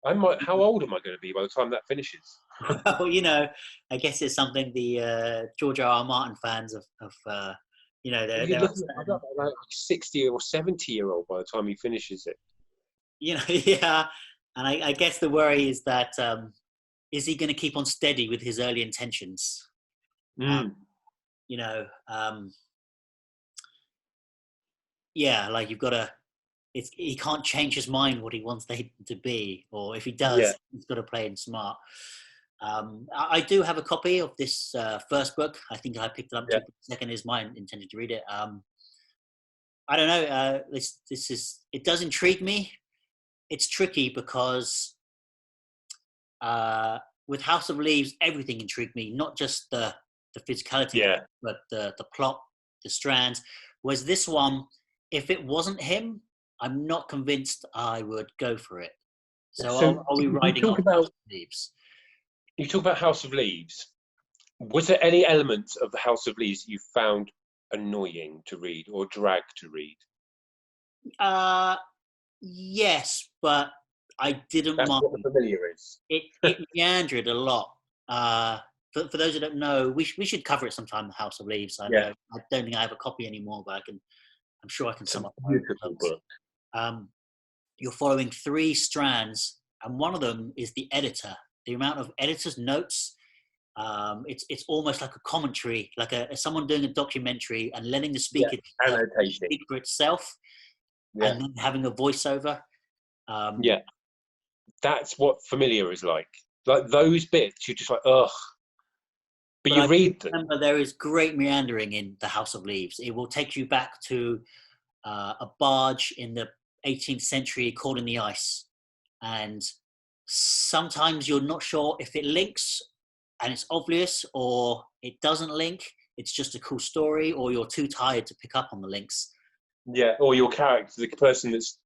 How old am I going to be by the time that finishes? Well, I guess it's something the George R. R. Martin fans of You're there are looking at certain, like 60 or 70-year-old by the time he finishes it. yeah, and I guess the worry is that is he going to keep on steady with his early intentions? Um, Mm. you know, yeah, like you've got to. He can't change his mind what he wants they to be, or if he Yeah. does, he's got to play it smart. I do have a copy of this first book. I think I picked it up Yeah. too. Second is mine intended to read it. I don't know. This is it does intrigue me. It's tricky because with House of Leaves, everything intrigued me, not just the physicality of Yeah. it, but the plot, the strands. Whereas this one, if it wasn't him, I'm not convinced I would go for it. So So are we you riding talk on House about of Leaves? you talk about House of Leaves. Was there any elements of the House of Leaves you found annoying to read or drag to read? Uh, yes, but I didn't That's mind. what the familiar is. It meandered a lot. For those who don't know, we should cover it sometime. The House of Leaves. I Yeah. know I don't think I have a copy anymore, but I'm sure I can It's a sum up my own beautiful notes. book. You're following 3 strands, and one of them is the editor. The amount of editor's notes. It's almost like a commentary, like someone doing a documentary and letting the Yeah. speaker Annotating. speak for itself, Yeah. and then having a voiceover. Um, Yeah. That's what familiar is like. Like those bits, you're just like, ugh. But but you I read them. remember there is great meandering in the House of Leaves. It will take you back to a barge in the 18th century caught in the ice, and sometimes you're not sure if it links and it's obvious or it doesn't link. It's just a cool story, or you're too tired to pick up on the links. Yeah. Or your character, the person that's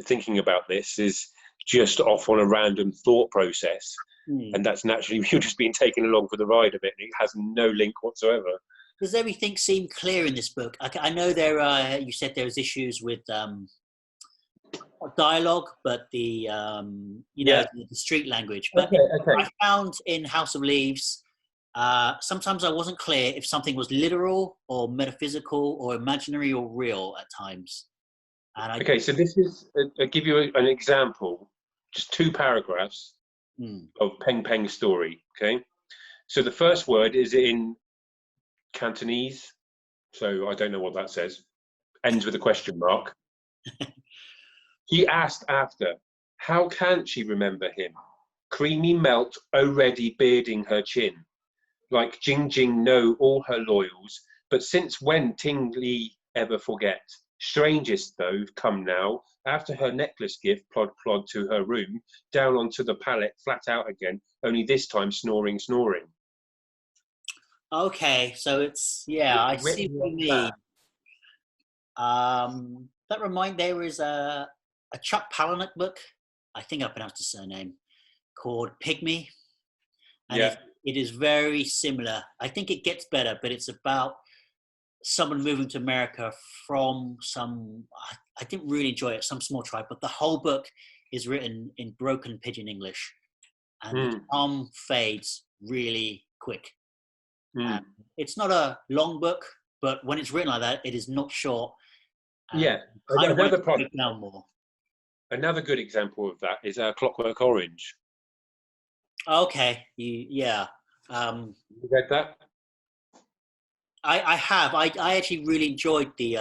thinking about this is just off on a random thought process. Hmm. And that's naturally you're just being taken along for the ride of it. And it has no link whatsoever. Does everything seem clear in this book? I know there are. You said there was issues with dialogue, but Yeah. the street language. But Okay. I Okay. found in House of Leaves, sometimes I wasn't clear if something was literal or metaphysical or imaginary or real at times. And I, Okay. So this is. I'll give you an example. Just 2 paragraphs hmm, of Peng Peng's story. Okay. So the first word is in Cantonese. So I don't know what that says. Ends with a question mark. He asked after, how can't she remember him? Creamy melt already bearding her chin. Like Jing Jing know all her loyals, but since when Ting Li ever forget? Strangest though, come now, after her necklace gift, plod plod to her room, down onto the pallet, flat out again, only this time snoring, snoring. Okay, so it's I see Written what like you that. mean. There is a Chuck Palahniuk book. I think I pronounced his surname, called Pygmy, and Yeah. it is very similar. I think it gets better, but it's about someone moving to America from some. I didn't really enjoy it, some small tribe, but the whole book is written in broken pidgin English, and the Mm. calm fades really quick. Mm. It's not a long book, but when it's written like that, it is not short. And Yeah. kind of want it Another to product, break down more. another good example of that is Clockwork Orange. Okay, Um, You read that? I have. I actually really enjoyed the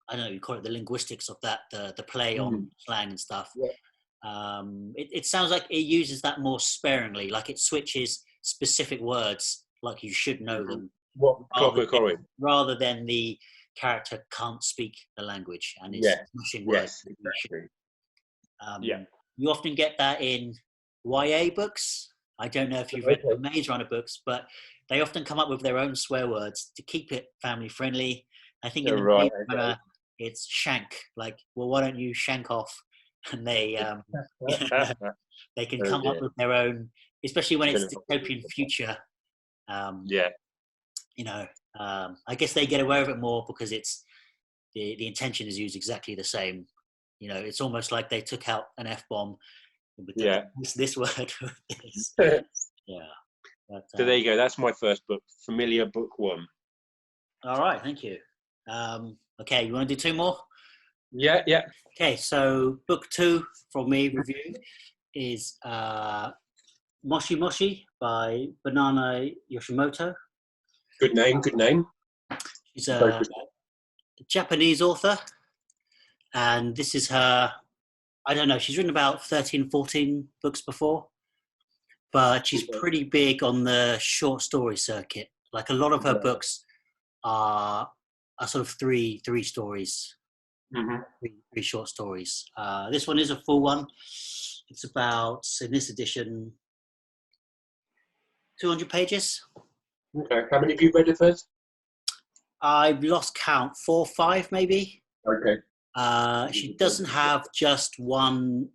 I don't know, you call it the linguistics of that, the play Mm. on slang and stuff. Yeah. It sounds like it uses that more sparingly, like it switches specific words like you should know Mm-hmm. them, What rather Clockwork than, Orange? rather than the character can't speak the language and is Yes. pushing words. Yes. Exactly. Yeah. You often get that in YA books. I don't know if you've read the Okay. Maze Runner books, but they often come up with their own swear words to keep it family friendly. I think in the Right. Maze Runner, it's shank, like, well, why don't you shank off? And Okay. they can Oh come up dear. with their own, especially when it's Gonna- dystopian future. Um, Yeah. you know, I guess they get away with it more because it's the intention is used exactly the same. You know, it's almost like they took out an F bomb with Yeah. this word. This. So Yeah. But, there you go. That's my first book, Familiar Book One. all right, thank you. Okay, you want to do two more? Yeah. Yeah. Okay, so book two from me review is Moshi Moshi by Banana Yoshimoto. Good name. Good name. She's Both. a Japanese author, and this is her. I don't know. She's written about 13, 14 books before, but she's pretty big on the short story circuit. Like a lot of her books are sort of three stories, Mm-hmm. three short stories. This one is a full one. It's about, in this edition, 200 pages. Okay. How many of you read it first? I've lost count, 4 or 5 maybe. Okay. She doesn't have just one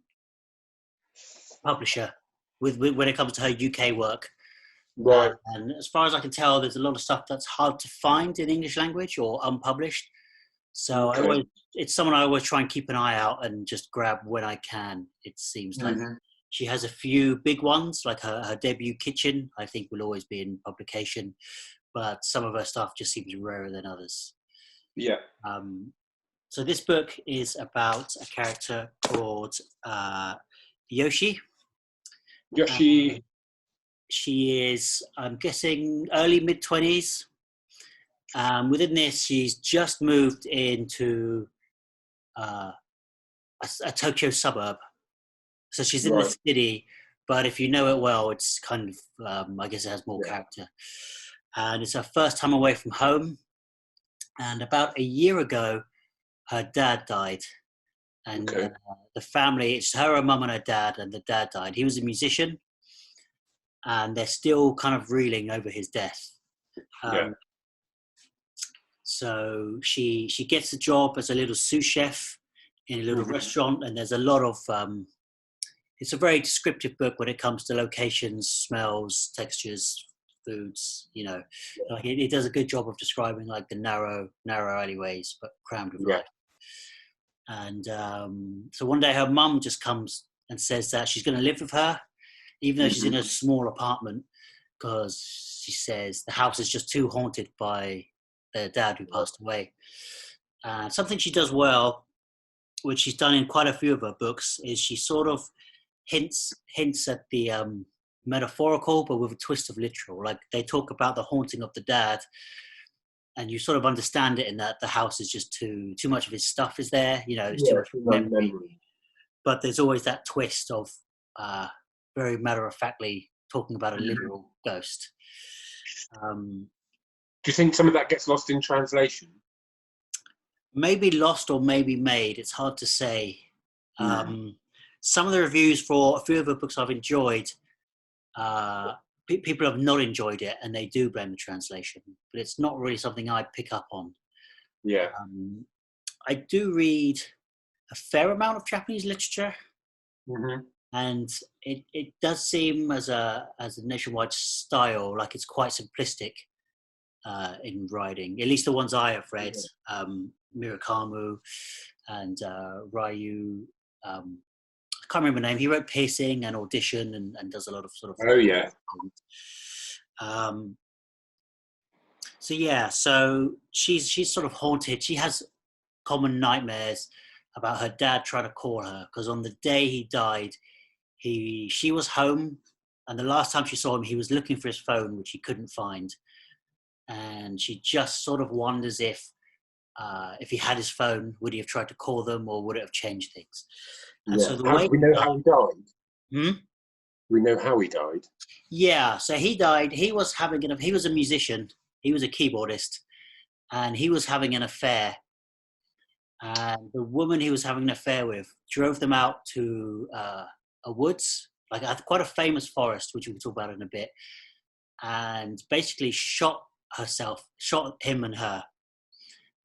publisher when it comes to her UK work. Right. And as far as I can tell, there's a lot of stuff that's hard to find in English language or unpublished. So Okay. it's someone I always try and keep an eye out and just grab when I can. It seems like Mm-hmm. she has a few big ones, like her debut Kitchen, I think will always be in publication, but some of her stuff just seems rarer than others. Yeah. So this book is about a character called Yoshi. Yoshi. She is, I'm guessing, early mid-20s. Within this, she's just moved into a Tokyo suburb. So she's in the Right. city, but if you know it well, it's kind of, I guess it has more Yeah. character. And it's her first time away from home. And about a year ago, her dad died. And Okay. the family, it's her, her mum and her dad, and the dad died. He was a musician, and they're still kind of reeling over his death. Yeah. So she gets a job as a little sous chef in a little restaurant, and there's a lot of it's a very descriptive book when it comes to locations, smells, textures, foods. You know, like it does a good job of describing like the narrow alleyways, but crammed with Yeah. life. And so one day her mum just comes and says that she's going to live with her, even though she's in a small apartment, because she says the house is just too haunted by their dad who passed away. Something she does well, which she's done in quite a few of her books, is she sort of hints at the metaphorical, but with a twist of literal. Like they talk about the haunting of the dad, and you sort of understand it in that the house is just too much of his stuff is there. You know, it's too much memory. But there's always that twist of very matter of factly talking about a literal ghost. Do you think some of that gets lost in translation? maybe lost or maybe made. It's hard to say. Mm. Some of the reviews for a few of the books I've enjoyed, uh, people have not enjoyed it, and they do blame the translation. But it's not really something I pick up on. Yeah. Um, I do read a fair amount of Japanese literature, Hmm. and it does seem as a nationwide style like it's quite simplistic in writing. At least the ones I have read, Yeah. Murakami and Ryu. I can't remember the name. He wrote Piercing and Audition, and does a lot of sort of. Oh yeah. Um, so yeah, so she's sort of haunted. She has common nightmares about her dad trying to call her because on the day he died, she was home, and the last time she saw him, he was looking for his phone, which he couldn't find, and she just sort of wonders if he had his phone, would he have tried to call them, or would it have changed things? And Yeah. so the How do way we know how he died? Hmm? We know how he died. Yeah, so he died. He was a musician. He was a keyboardist, and he was having an affair. And the woman he was having an affair with drove them out to a woods, like quite a famous forest, which we can talk about in a bit, and basically shot him and her.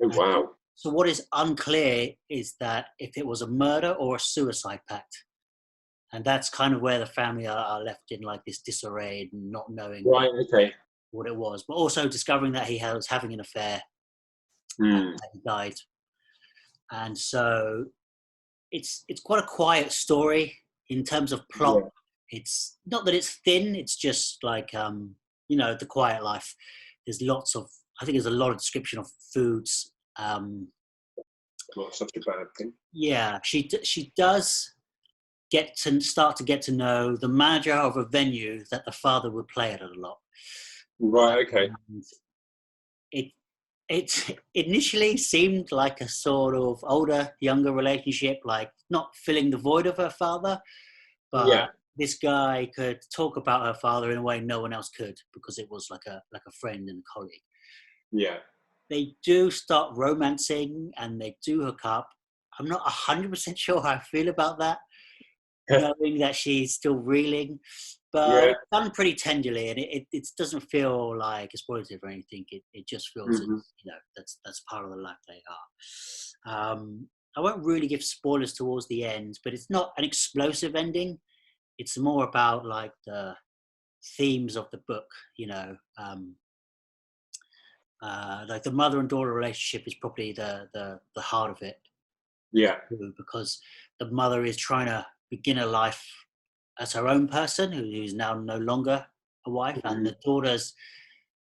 Oh And wow. so what is unclear is that if it was a murder or a suicide pact. And that's kind of where the family are left in like this disarray and not knowing Right. Okay. what it was, but also discovering that he was having an affair and Mm. that he died. And so it's quite a quiet story in terms of plot. Yeah. It's not that it's thin, it's just like the quiet life. There's lots of I think there's a lot of description of foods. Not such a bad thing. Yeah, she does start to get to know the manager of a venue that the father would play at a lot. Right. Okay. And it it initially seemed like a sort of older younger relationship, like not filling the void of her father, Yeah. but this guy could talk about her father in a way no one else could because it was like a friend and a colleague. Yeah. They do start romancing and they do hook up. I'm not 100% sure how I feel about that, knowing that she's still reeling, but Yeah. it's done pretty tenderly, and it doesn't feel like exploitative or anything. It just feels Hmm. that's part of the life they are. I won't really give spoilers towards the end, but it's not an explosive ending. It's more about like the themes of the book, like the mother and daughter relationship is probably the heart of it, Yeah. because the mother is trying to begin a life as her own person who's now no longer a wife, and Hmm. the daughter's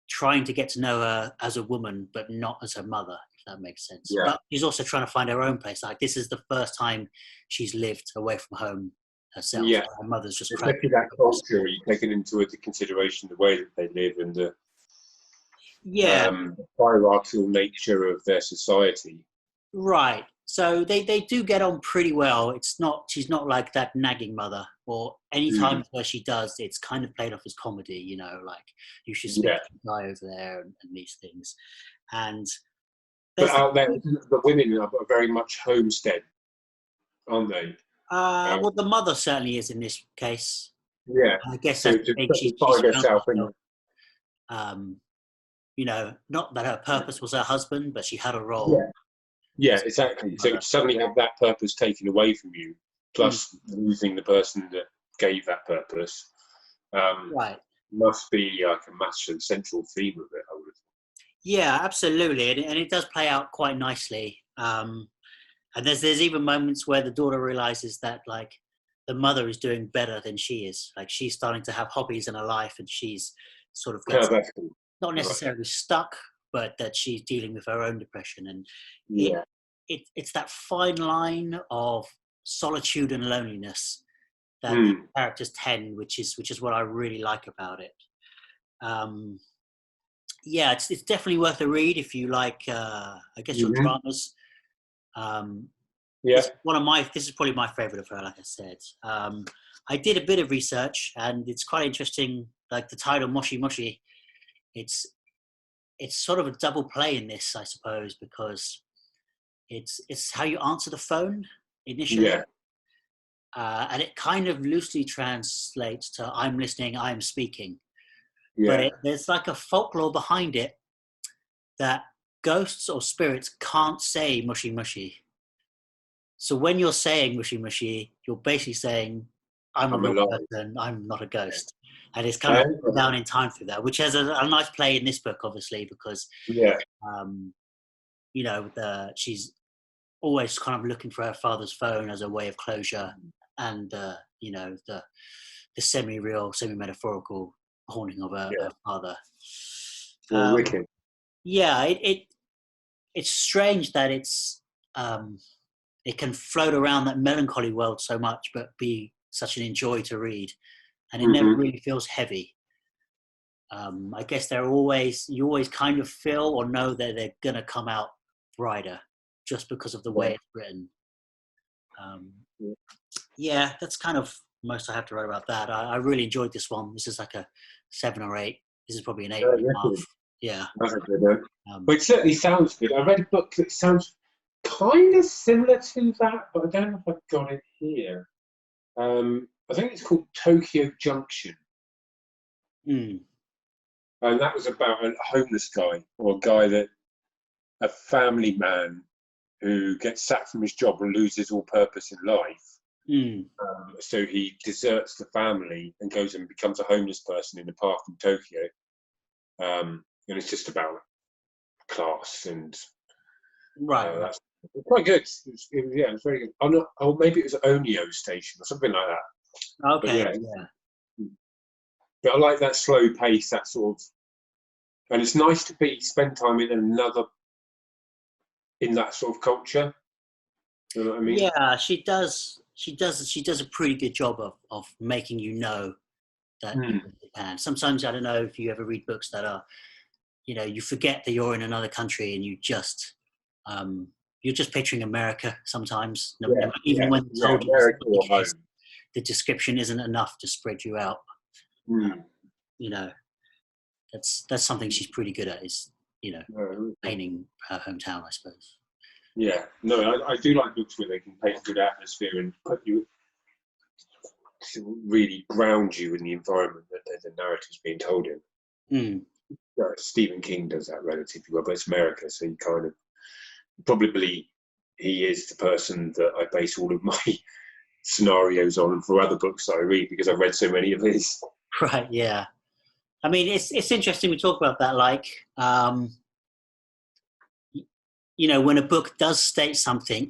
trying to get to know her as a woman but not as her mother, if that makes sense. Yeah. But she's also trying to find her own place. Like this is the first time she's lived away from home herself. Yeah. Her mother's just cracked. Especially that culture, you taking into consideration the way that they live and the Yeah, hierarchical nature of their society. right. So they do get on pretty well. She's not like that nagging mother, or any Mm. times where she does, it's kind of played off as comedy, like you should speak Yeah. to the guy over there and these things. And But there's out there, the women are very much homestead, aren't they? well, Um, the mother certainly is in this case. yeah. I guess So that's the to thing. She's find found herself herself. in. Not that her purpose was her husband, but she had a role Yeah. Yeah, as exactly. a So mother. to suddenly have that purpose taken away from you, Mm, plus losing the person that gave that purpose, um, right. must be like a massive central theme of it. I would. Yeah, absolutely, and it does play out quite nicely. And there's even moments where the daughter realizes that like the mother is doing better than she is. Like she's starting to have hobbies in her life, and she's sort of Oh, gets that's cool. not Right. necessarily stuck, but that she's dealing with her own depression. And it, Yeah. it's that fine line of solitude and loneliness that the Mm. characters tend, which is what I really like about it. Um, yeah, it's definitely worth a read if you like. I guess your Hmm. dramas. Um, Yeah. this is probably my favorite of her. Like I said, I did a bit of research, and it's quite interesting. Like the title Moshi Moshi, it's it's sort of a double play in this, I suppose, because it's how you answer the phone initially. Yeah. And it kind of loosely translates to "I'm listening, I'm speaking," but Yeah. there's like a folklore behind it that ghosts or spirits can't say "mushy mushy." So when you're saying "mushy mushy," you're basically saying, "I'm a I'm real alive. person. I'm not a ghost," and it's kind of Okay. down in time through that, which has a nice play in this book, obviously, because Yeah. um, she's always kind of looking for her father's phone as a way of closure, and the semi-real, semi-metaphorical haunting of Yeah. her father. Well, wicked. Yeah, it's strange that it can float around that melancholy world so much, but be such an enjoy to read, and it never Hmm. really feels heavy. I guess you always kind of feel or know that they're gonna come out brighter, just because of the way it's written. Um, Yeah. yeah, that's kind of most I have to write about that. I really enjoyed this one. This is like a 7 or 8. This is probably an eight Yeah, and a half. wicked. Yeah. That's a good one. Um, Well, it certainly sounds good. I read a book that sounds kind of similar to that, but I don't know if I've got it here. I think it's called Tokyo Junction, mm, and that was about a homeless guy, or a guy that a family man who gets sacked from his job and loses all purpose in life. mm, So he deserts the family and goes and becomes a homeless person in a park in Tokyo. And it's just about class and right, right. that's quite good. Yeah, it was very good. Oh, no, oh, maybe it was Onio Station or something like that. But Okay. yeah, Yeah. but I like that slow pace, that sort of, and it's nice to spend time in that sort of culture. You know what I mean? Yeah, she does. She does a pretty good job of making you know that you're Mm. in Japan. Sometimes I don't know if you ever read books that are, you forget that you're in another country and um, you're just picturing America. Sometimes, Yeah, even yeah, when yeah. told you this is America not the or case, home. the description isn't enough to spread you out. Mm. You know, that's something she's pretty good at. Is No, painting her hometown, I suppose. yeah, no, I do like books where they can paint a good atmosphere and put you to really ground you in the environment that the narrative's being told in. Mm. Stephen King does that relatively well, but it's America, so you kind of probably he is the person that I base all of my scenarios on for other books that I read because I've read so many of his. Right. Yeah. I mean, it's interesting we talk about that. Like, when a book does state something,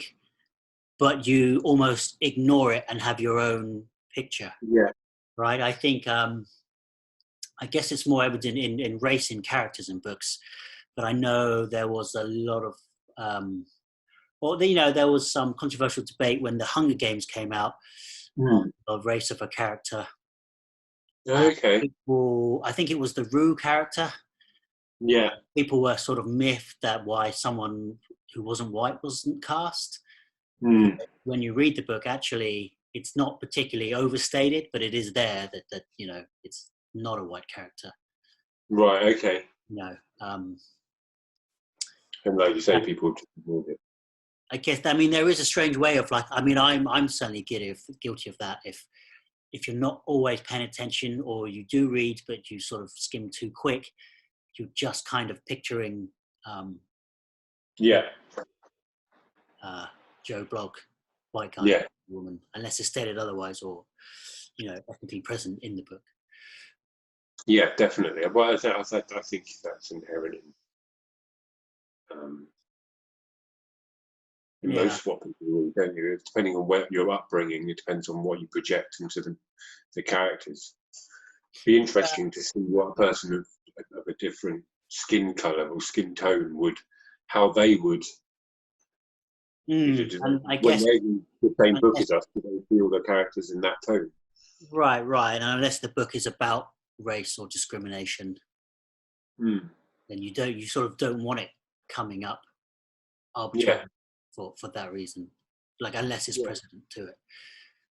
but you almost ignore it and have your own picture, Yeah. right? I think, I guess it's more evident in race in characters in books, but I know there was a lot of, there was some controversial debate when the Hunger Games came out on Mm. the race of a character. Okay. I think it was the Rue character. Yeah. People were sort of miffed that why someone who wasn't white wasn't cast. Mm. When you read the book, actually, it's not particularly overstated, but it is there that it's not a white character. Right. Okay. Um, And like you yeah, say, people just ignored it. I guess there is a strange way of I'm certainly guilty of that. If you're not always paying attention, or you do read but you sort of skim too quick, you're just kind of picturing um, Yeah. Joe Blogg, white guy, Yeah. woman, unless it's stated otherwise, or ethnically present in the book. Yeah. Definitely. Well, I think that's inherent um, in Yeah, most what people read, don't you? Depending on where your upbringing, it depends on what you project into the characters. Be interesting to see what a person of a different skin color or skin tone how they would, and I when guess they read the same book unless, as us, do they feel the characters in that tone? right, and unless the book is about race or discrimination, Mm. then you sort of don't want it coming up Yeah, arbitrarily for that reason, like unless it's yeah, precedent to it.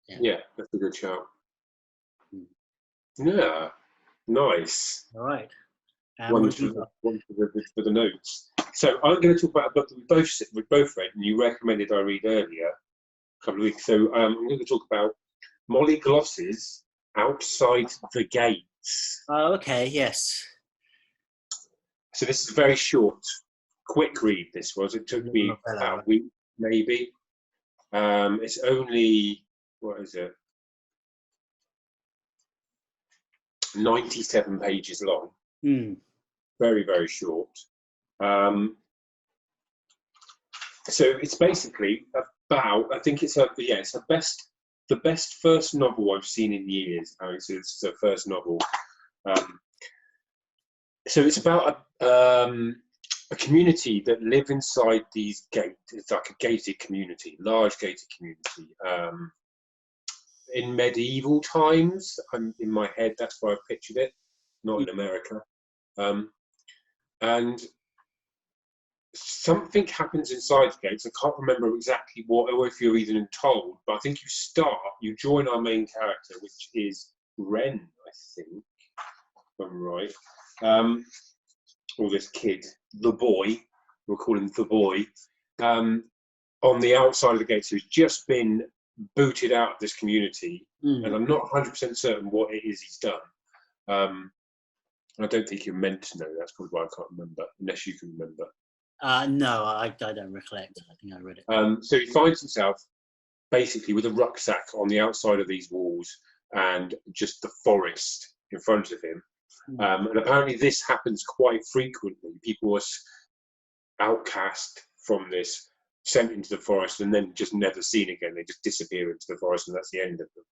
Yeah. yeah. That's a good shout. Mm. Yeah, nice. All right. And what have you got? one for the notes. So I'm going to talk about a book that we both read, and you recommended I read earlier a couple of weeks. So I'm going to talk about Molly Gloss's Outside the Gates. Oh, okay, yes. So this is a very short, quick read. This was. It took me about a week, maybe. It's only, what is it? 97 pages long. Very, very short. So it's basically about, I think it's it's the best first novel I've seen in years. It's the first novel. So it's about a community that live inside these gates. It's like a gated community, large gated community. In medieval times, in my head, that's where I pictured it, not in America. And something happens inside the gates. I can't remember exactly what, or if you're even told, but I think you join our main character, which is Ren, I think, if I'm right. Or this kid, the boy, we'll call him the boy, on the outside of the gates, who's just been booted out of this community, and I'm not 100% certain what it is he's done. I don't think you're meant to know. That's probably why I can't remember, unless you can remember. No, I don't recollect. I think I read it. So he finds himself basically with a rucksack on the outside of these walls and just the forest in front of him. And apparently this happens quite frequently. People are outcast from this, sent into the forest, and then just never seen again. They just disappear into the forest, and that's the end of them.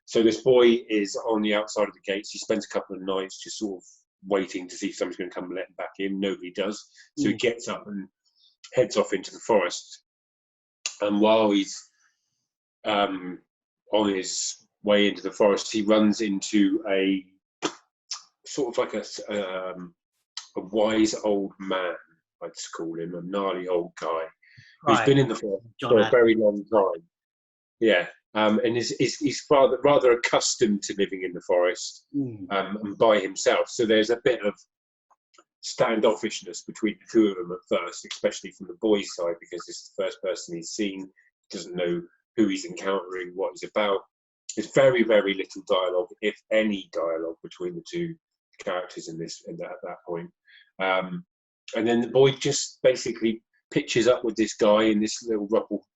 So this boy is on the outside of the gates. He spends a couple of nights just sort of waiting to see if someone's going to come and let him back in. Nobody does. So he gets up and heads off into the forest. And while he's on his way into the forest, he runs into a sort of like a wise old man, I'd call him, a gnarly old guy who's been in the forest for a very long time. Yeah. And he's rather accustomed to living in the forest and by himself. So there's a bit of standoffishness between the two of them at first, especially from the boy's side, because this is the first person he's seen. He doesn't know who he's encountering, what he's about. There's very, very little dialogue, if any dialogue, between the two characters at that point. And then the boy just basically pitches up with this guy in this little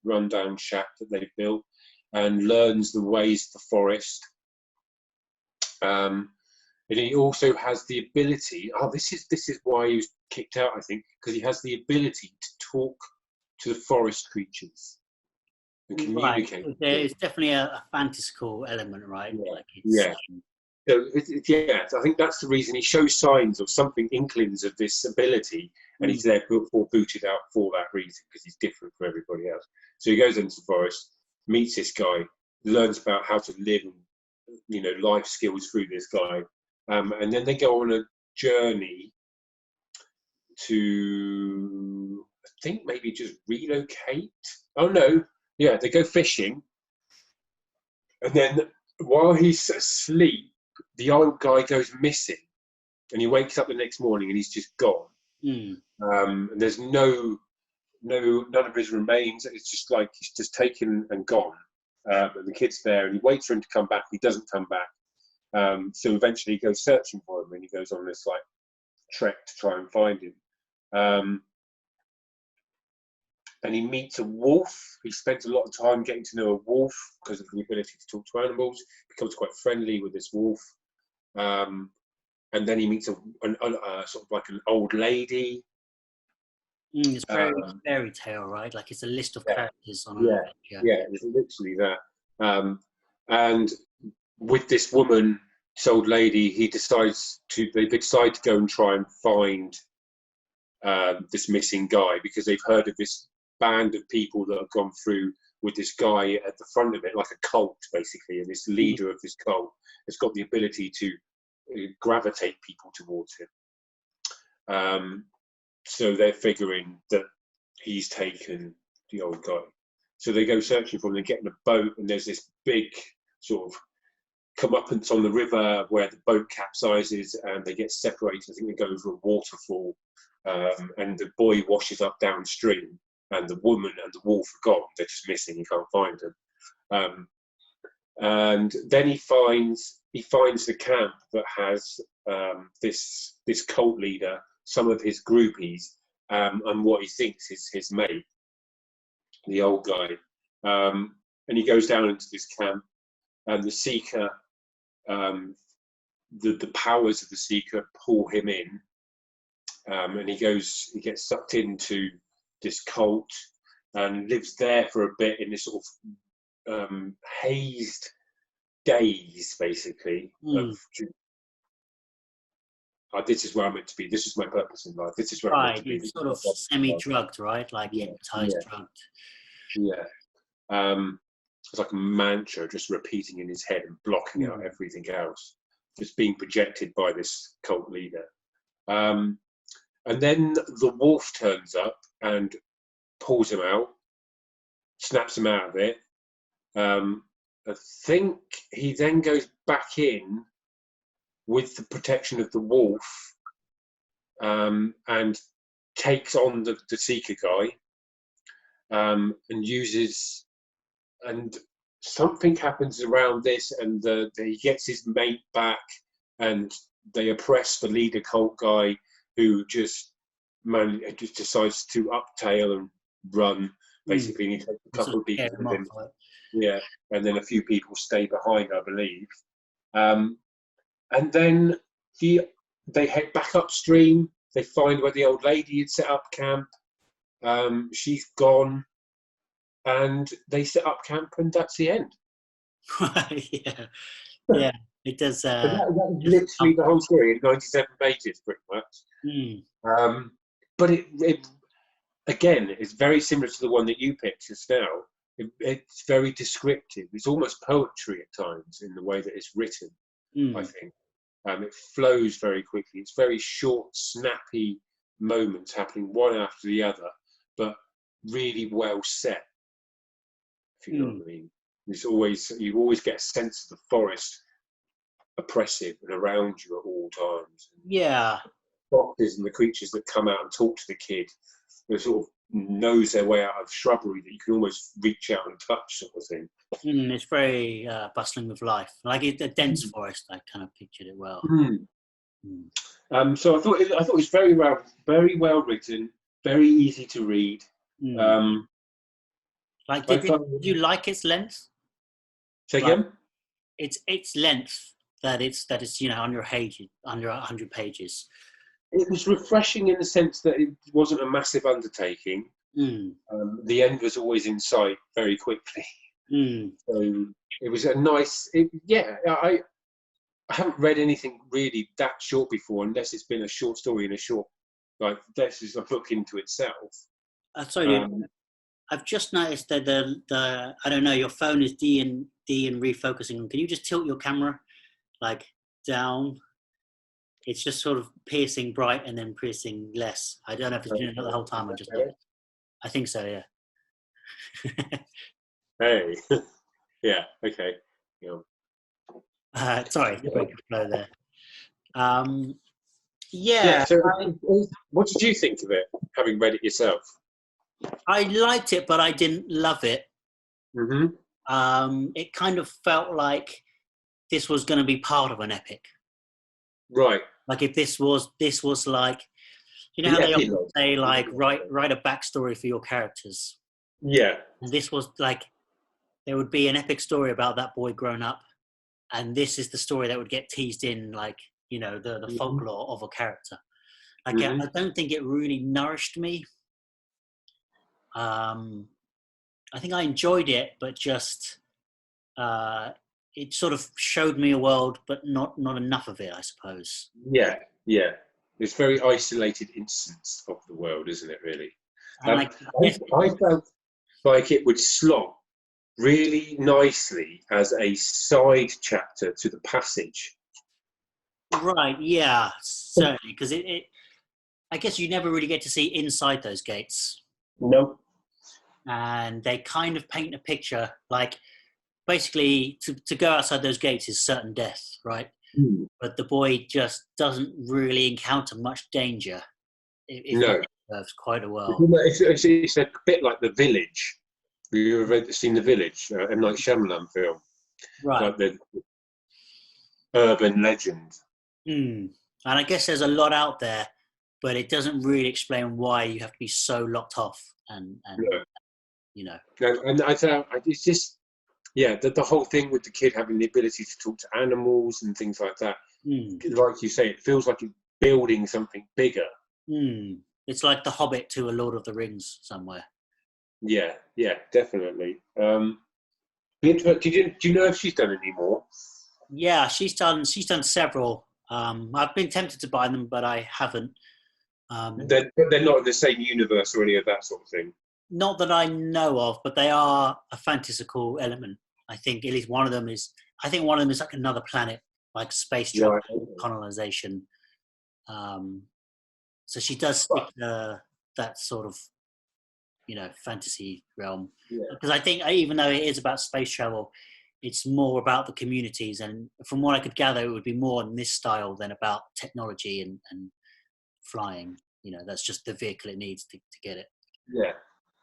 rundown shack that they've built, and learns the ways of the forest. And he also has the ability. This is why he was kicked out, I think, because he has the ability to talk to the forest creatures and communicate. Right. It's definitely a fantastical element, right? Yeah. So I think that's the reason he shows signs of something, inklings of this ability, and he's therefore booted out for that reason, because he's different from everybody else. So he goes into the forest, meets this guy, learns about how to live, life skills through this guy, and then they go on a journey to, I think, maybe just relocate. Oh no, yeah, they go fishing, and then while he's asleep, the old guy goes missing, and he wakes up the next morning and he's just gone. And there's none of his remains. It's just like he's just taken and gone. And the kid's there, and he waits for him to come back. He doesn't come back. So eventually he goes searching for him, and he goes on this trek to try and find him. And he meets a wolf. He spends a lot of time getting to know a wolf because of the ability to talk to animals. Becomes quite friendly with this wolf. And then he meets a sort of like an old lady. It's very fairy tale, right? Like it's a list of characters on it's literally that. And with this woman, this old lady, they decide to go and try and find this missing guy, because they've heard of this band of people that have gone through with this guy at the front of it, like a cult basically, and this leader of this cult has got the ability to gravitate people towards him. So they're figuring that he's taken the old guy. So they go searching for him. They get in a boat, and there's this big sort of comeuppance on the river where the boat capsizes and they get separated. I think they go over a waterfall, and the boy washes up downstream, and the woman and the wolf are gone. They're just missing. He can't find them. And then he finds the camp that has this cult leader, some of his groupies, and what he thinks is his mate, the old guy. And he goes down into this camp, and the Seeker, the powers of the Seeker pull him in, and he gets sucked into this cult and lives there for a bit in this sort of hazed daze, basically. This is where I'm meant to be. This is my purpose in life. This is where I'm meant to be. It's sort of semi-drugged, right? Like hypnotized, drugged. Yeah. It's like a mantra just repeating in his head and blocking out everything else, just being projected by this cult leader. And then the wolf turns up and pulls him out, snaps him out of it. I think he then goes back in with the protection of the wolf, and takes on the Seeker guy, and uses, and something happens around this, and he gets his mate back, and they oppress the leader cult guy, who just decides to uptail and run, basically. And he takes a couple of people with him. Yeah, and then a few people stay behind, I believe. And then they head back upstream. They find where the old lady had set up camp. She's gone, and they set up camp, and that's the end. Yeah, it does. That is literally the whole story in 97 pages, pretty much. But it again, it's very similar to the one that you picked just now. It's very descriptive. It's almost poetry at times in the way that it's written, I think. It flows very quickly. It's very short, snappy moments happening one after the other, but really well set, if you know what I mean. You always get a sense of the forest oppressive and around you at all times. Yeah. Foxes and the creatures that come out and talk to the kid, they sort of nose their way out of shrubbery that you can almost reach out and touch, sort of thing. It's very bustling with life, like a dense forest. I kind of pictured it well. So I thought it was very well written, very easy to read. Like, did you like its length? Say again? Its length, that it's under 100 pages. It was refreshing in the sense that it wasn't a massive undertaking. The end was always in sight very quickly. So it was a nice. I haven't read anything really that short before, unless it's been a short story in a short. Like, this is a book into itself. Sorry, I've just noticed that the I don't know, your phone is D and refocusing. Can you just tilt your camera like down? It's just sort of piercing bright and then piercing less. I don't know if it's doing it the whole time. I think so, yeah. Hey. Yeah, okay. Sorry, the break of flow there. So what did you think of it, having read it yourself? I liked it, but I didn't love it. It kind of felt like this was going to be part of an epic. Right. Like, if this was like, how they often say, like, write a backstory for your characters. Yeah. And this was like, there would be an epic story about that boy grown up, and this is the story that would get teased in, like, the folklore of a character. Like, I don't think it really nourished me. I think I enjoyed it, but just it sort of showed me a world, but not enough of it, I suppose. Yeah. It's a very isolated instance of the world, isn't it, really? I felt like it would slot really nicely as a side chapter to the passage. Right, yeah, certainly, because I guess you never really get to see inside those gates. No. And they kind of paint a picture, like, basically to go outside those gates is certain death, right? Mm. But the boy just doesn't really encounter much danger, if that No. serves quite a well. It's a bit like The Village. Have you ever seen The Village? M. Night Shyamalan film. Right. Like the urban legend. Mm. And I guess there's a lot out there, but it doesn't really explain why you have to be so locked off and No. you know. And it's just, yeah, the whole thing with the kid having the ability to talk to animals and things like that. Mm. Like you say, it feels like it's building something bigger. Mm. It's like The Hobbit to a Lord of the Rings somewhere. Yeah, definitely. Do you know if she's done any more? Yeah, she's done several. I've been tempted to buy them, but I haven't. They're not in the same universe or any of that sort of thing. Not that I know of, but they are a fantastical element. I think at least one of them is. I think one of them is like another planet, like space travel, Right. colonization. So she does stick to that sort of, fantasy realm. Yeah. Because I think even though it is about space travel, it's more about the communities. And from what I could gather, it would be more in this style than about technology and flying. That's just the vehicle it needs to get it. Yeah.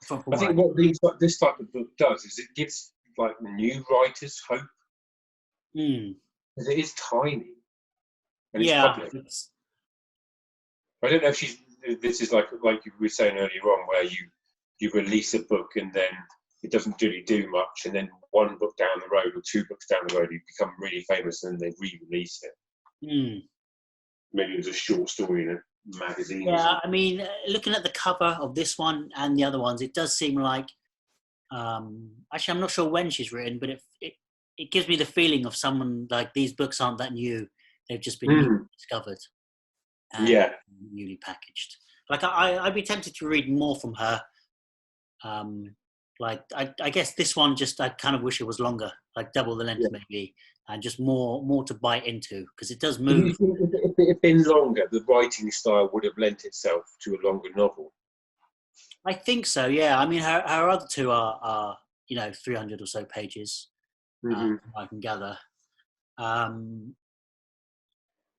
From I think what this type of book does is it gives like new writers hope. Mm. Because it is tiny and it's Yeah. public. I don't know if this is like you were saying earlier on, where you release a book and then it doesn't really do much, and then one book down the road or two books down the road you become really famous and they re-release it. Mm. Maybe it was a short story in a magazine. Yeah, I mean, looking at the cover of this one and the other ones, it does seem like. Actually, I'm not sure when she's written, but it gives me the feeling of someone like these books aren't that new; they've just been newly discovered and newly packaged. Like I'd be tempted to read more from her. Like I guess this one I kind of wish it was longer, like double the length maybe, and just more to bite into because it does move. If it had been longer, the writing style would have lent itself to a longer novel. I think so. Yeah. I mean, her other two are 300 or so pages. I can gather.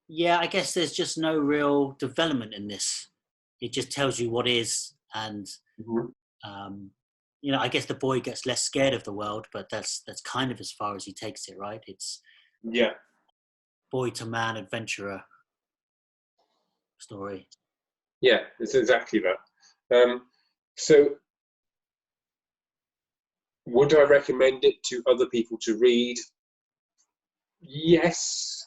Yeah, I guess there's just no real development in this. It just tells you what is, and I guess the boy gets less scared of the world, but that's kind of as far as he takes it, right? It's boy to man adventurer story. Yeah, it's exactly that. So, would I recommend it to other people to read? Yes.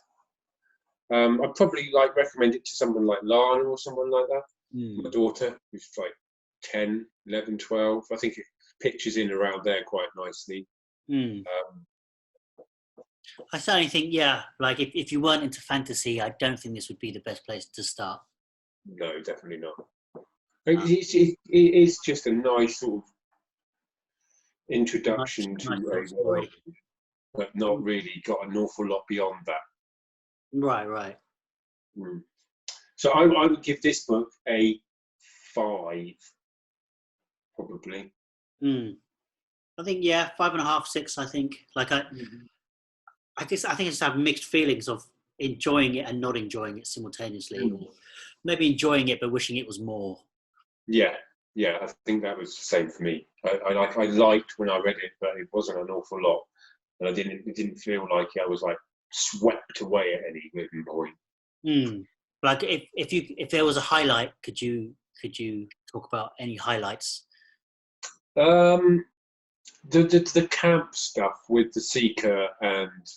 I'd probably recommend it to someone like Lana or someone like that. My daughter, who's like 10, 11, 12. I think it pitches in around there quite nicely. I certainly think, like if you weren't into fantasy, I don't think this would be the best place to start. No, definitely not. It is just a nice sort of introduction to a world, but not really got an awful lot beyond that. Right. So I would give this book a 5, probably. I think 5.5, 6. I think I think I just have mixed feelings of enjoying it and not enjoying it simultaneously, or maybe enjoying it but wishing it was more. Yeah, I think that was the same for me. I liked when I read it, but it wasn't an awful lot, and it didn't feel like I was swept away at any given point. Like if there was a highlight, could you talk about any highlights? The camp stuff with the Seeker and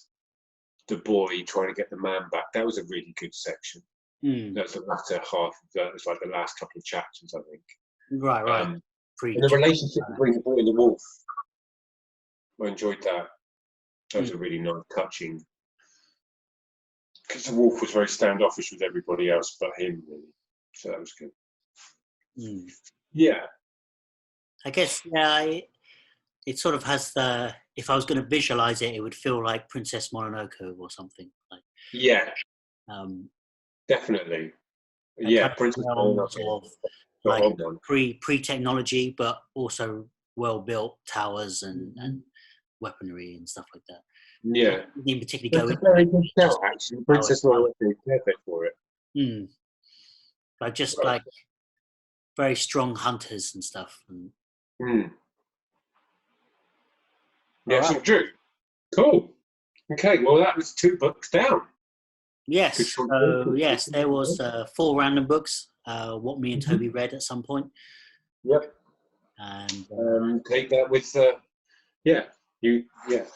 the boy trying to get the man back, that was a really good section. That's the latter half of that. It was like the last couple of chapters, I think. Right. And the relationship between the boy and the wolf, I enjoyed that. That was a really nice, touching. Because the wolf was very standoffish with everybody else but him, really. So that was good. Yeah. I guess, it sort of has the. If I was going to visualize it, it would feel like Princess Mononoke or something. Yeah. Definitely. Yeah, Princess Mononoke. Pre-technology, but also well-built towers and weaponry and stuff like that. Yeah. I didn't particularly That's go a into very it. good shout, actually. Princess Mononoke is perfect for it. Like just Right. like very strong hunters and stuff. And, Yeah, all so right. Drew. Cool. Okay, well, that was 2 books down. Yes. Yes, there was 4 random books. What me and Tobie read at some point. Yep. And take that with,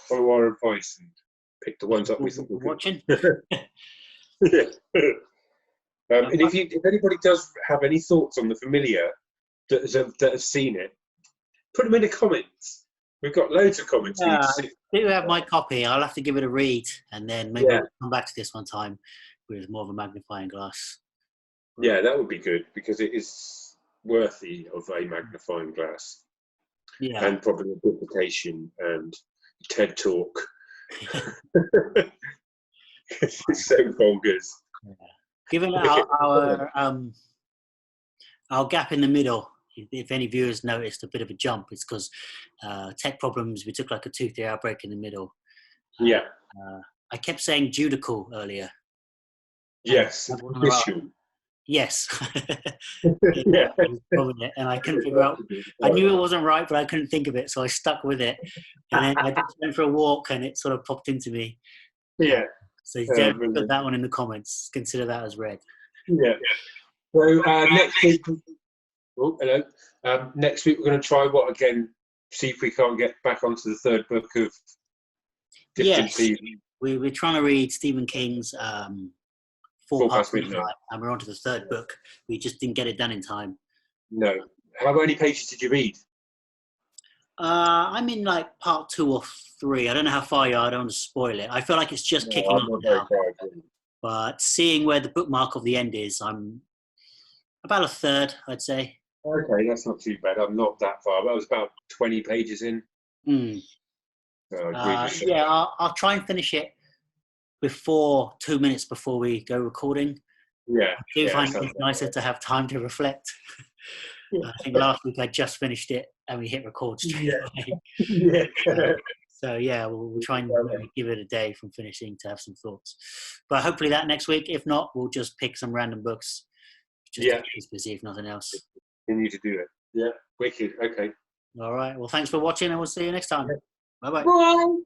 follow our advice and pick the ones up we thought were good. watching. Yeah. And if anybody does have any thoughts on the Familiar that have seen it, put them in the comments. We've got loads of comments. Yeah, I do have my copy. I'll have to give it a read, and then maybe I'll come back to this one time with more of a magnifying glass. Yeah, that would be good because it is worthy of a magnifying glass. Yeah, and probably a dissertation and TED talk. It's so bonkers. Yeah. Given our gap in the middle, if any viewers noticed a bit of a jump, it's because tech problems. We took like a tooth outbreak in the middle. I kept saying judical earlier. Yes, official. Yes. Yeah. And I couldn't figure out. I knew it wasn't right, but I couldn't think of it, so I stuck with it. And then I just went for a walk, and it sort of popped into me. Yeah. So don't put that one in the comments. Consider that as read. Yeah. So next week. Oh, hello. Next week we're going to try what again? See if we can't get back onto the 3rd book of Different Seasons. We're trying to read Stephen King's 4 Past Midnight, and we're on to the 3rd book. We just didn't get it done in time. No. How many pages did you read? I'm in like part 2 or 3. I don't know how far you are. I don't want to spoil it. I feel like it's just kicking off now. But seeing where the bookmark of the end is, I'm about a 1/3, I'd say. Okay, that's not too bad. I'm not that far. That was about 20 pages in. I'll try and finish it before 2 minutes before we go recording. Yeah. I do find it's nicer to have time to reflect. I think last week I just finished it and we hit record straight away. So we'll try and give it a day from finishing to have some thoughts. But hopefully that next week. If not, we'll just pick some random books. Just to keep us busy, if nothing else. Continue to do it. Yeah, wicked. Okay. All right. Well, thanks for watching, and we'll see you next time. Bye-bye. Bye.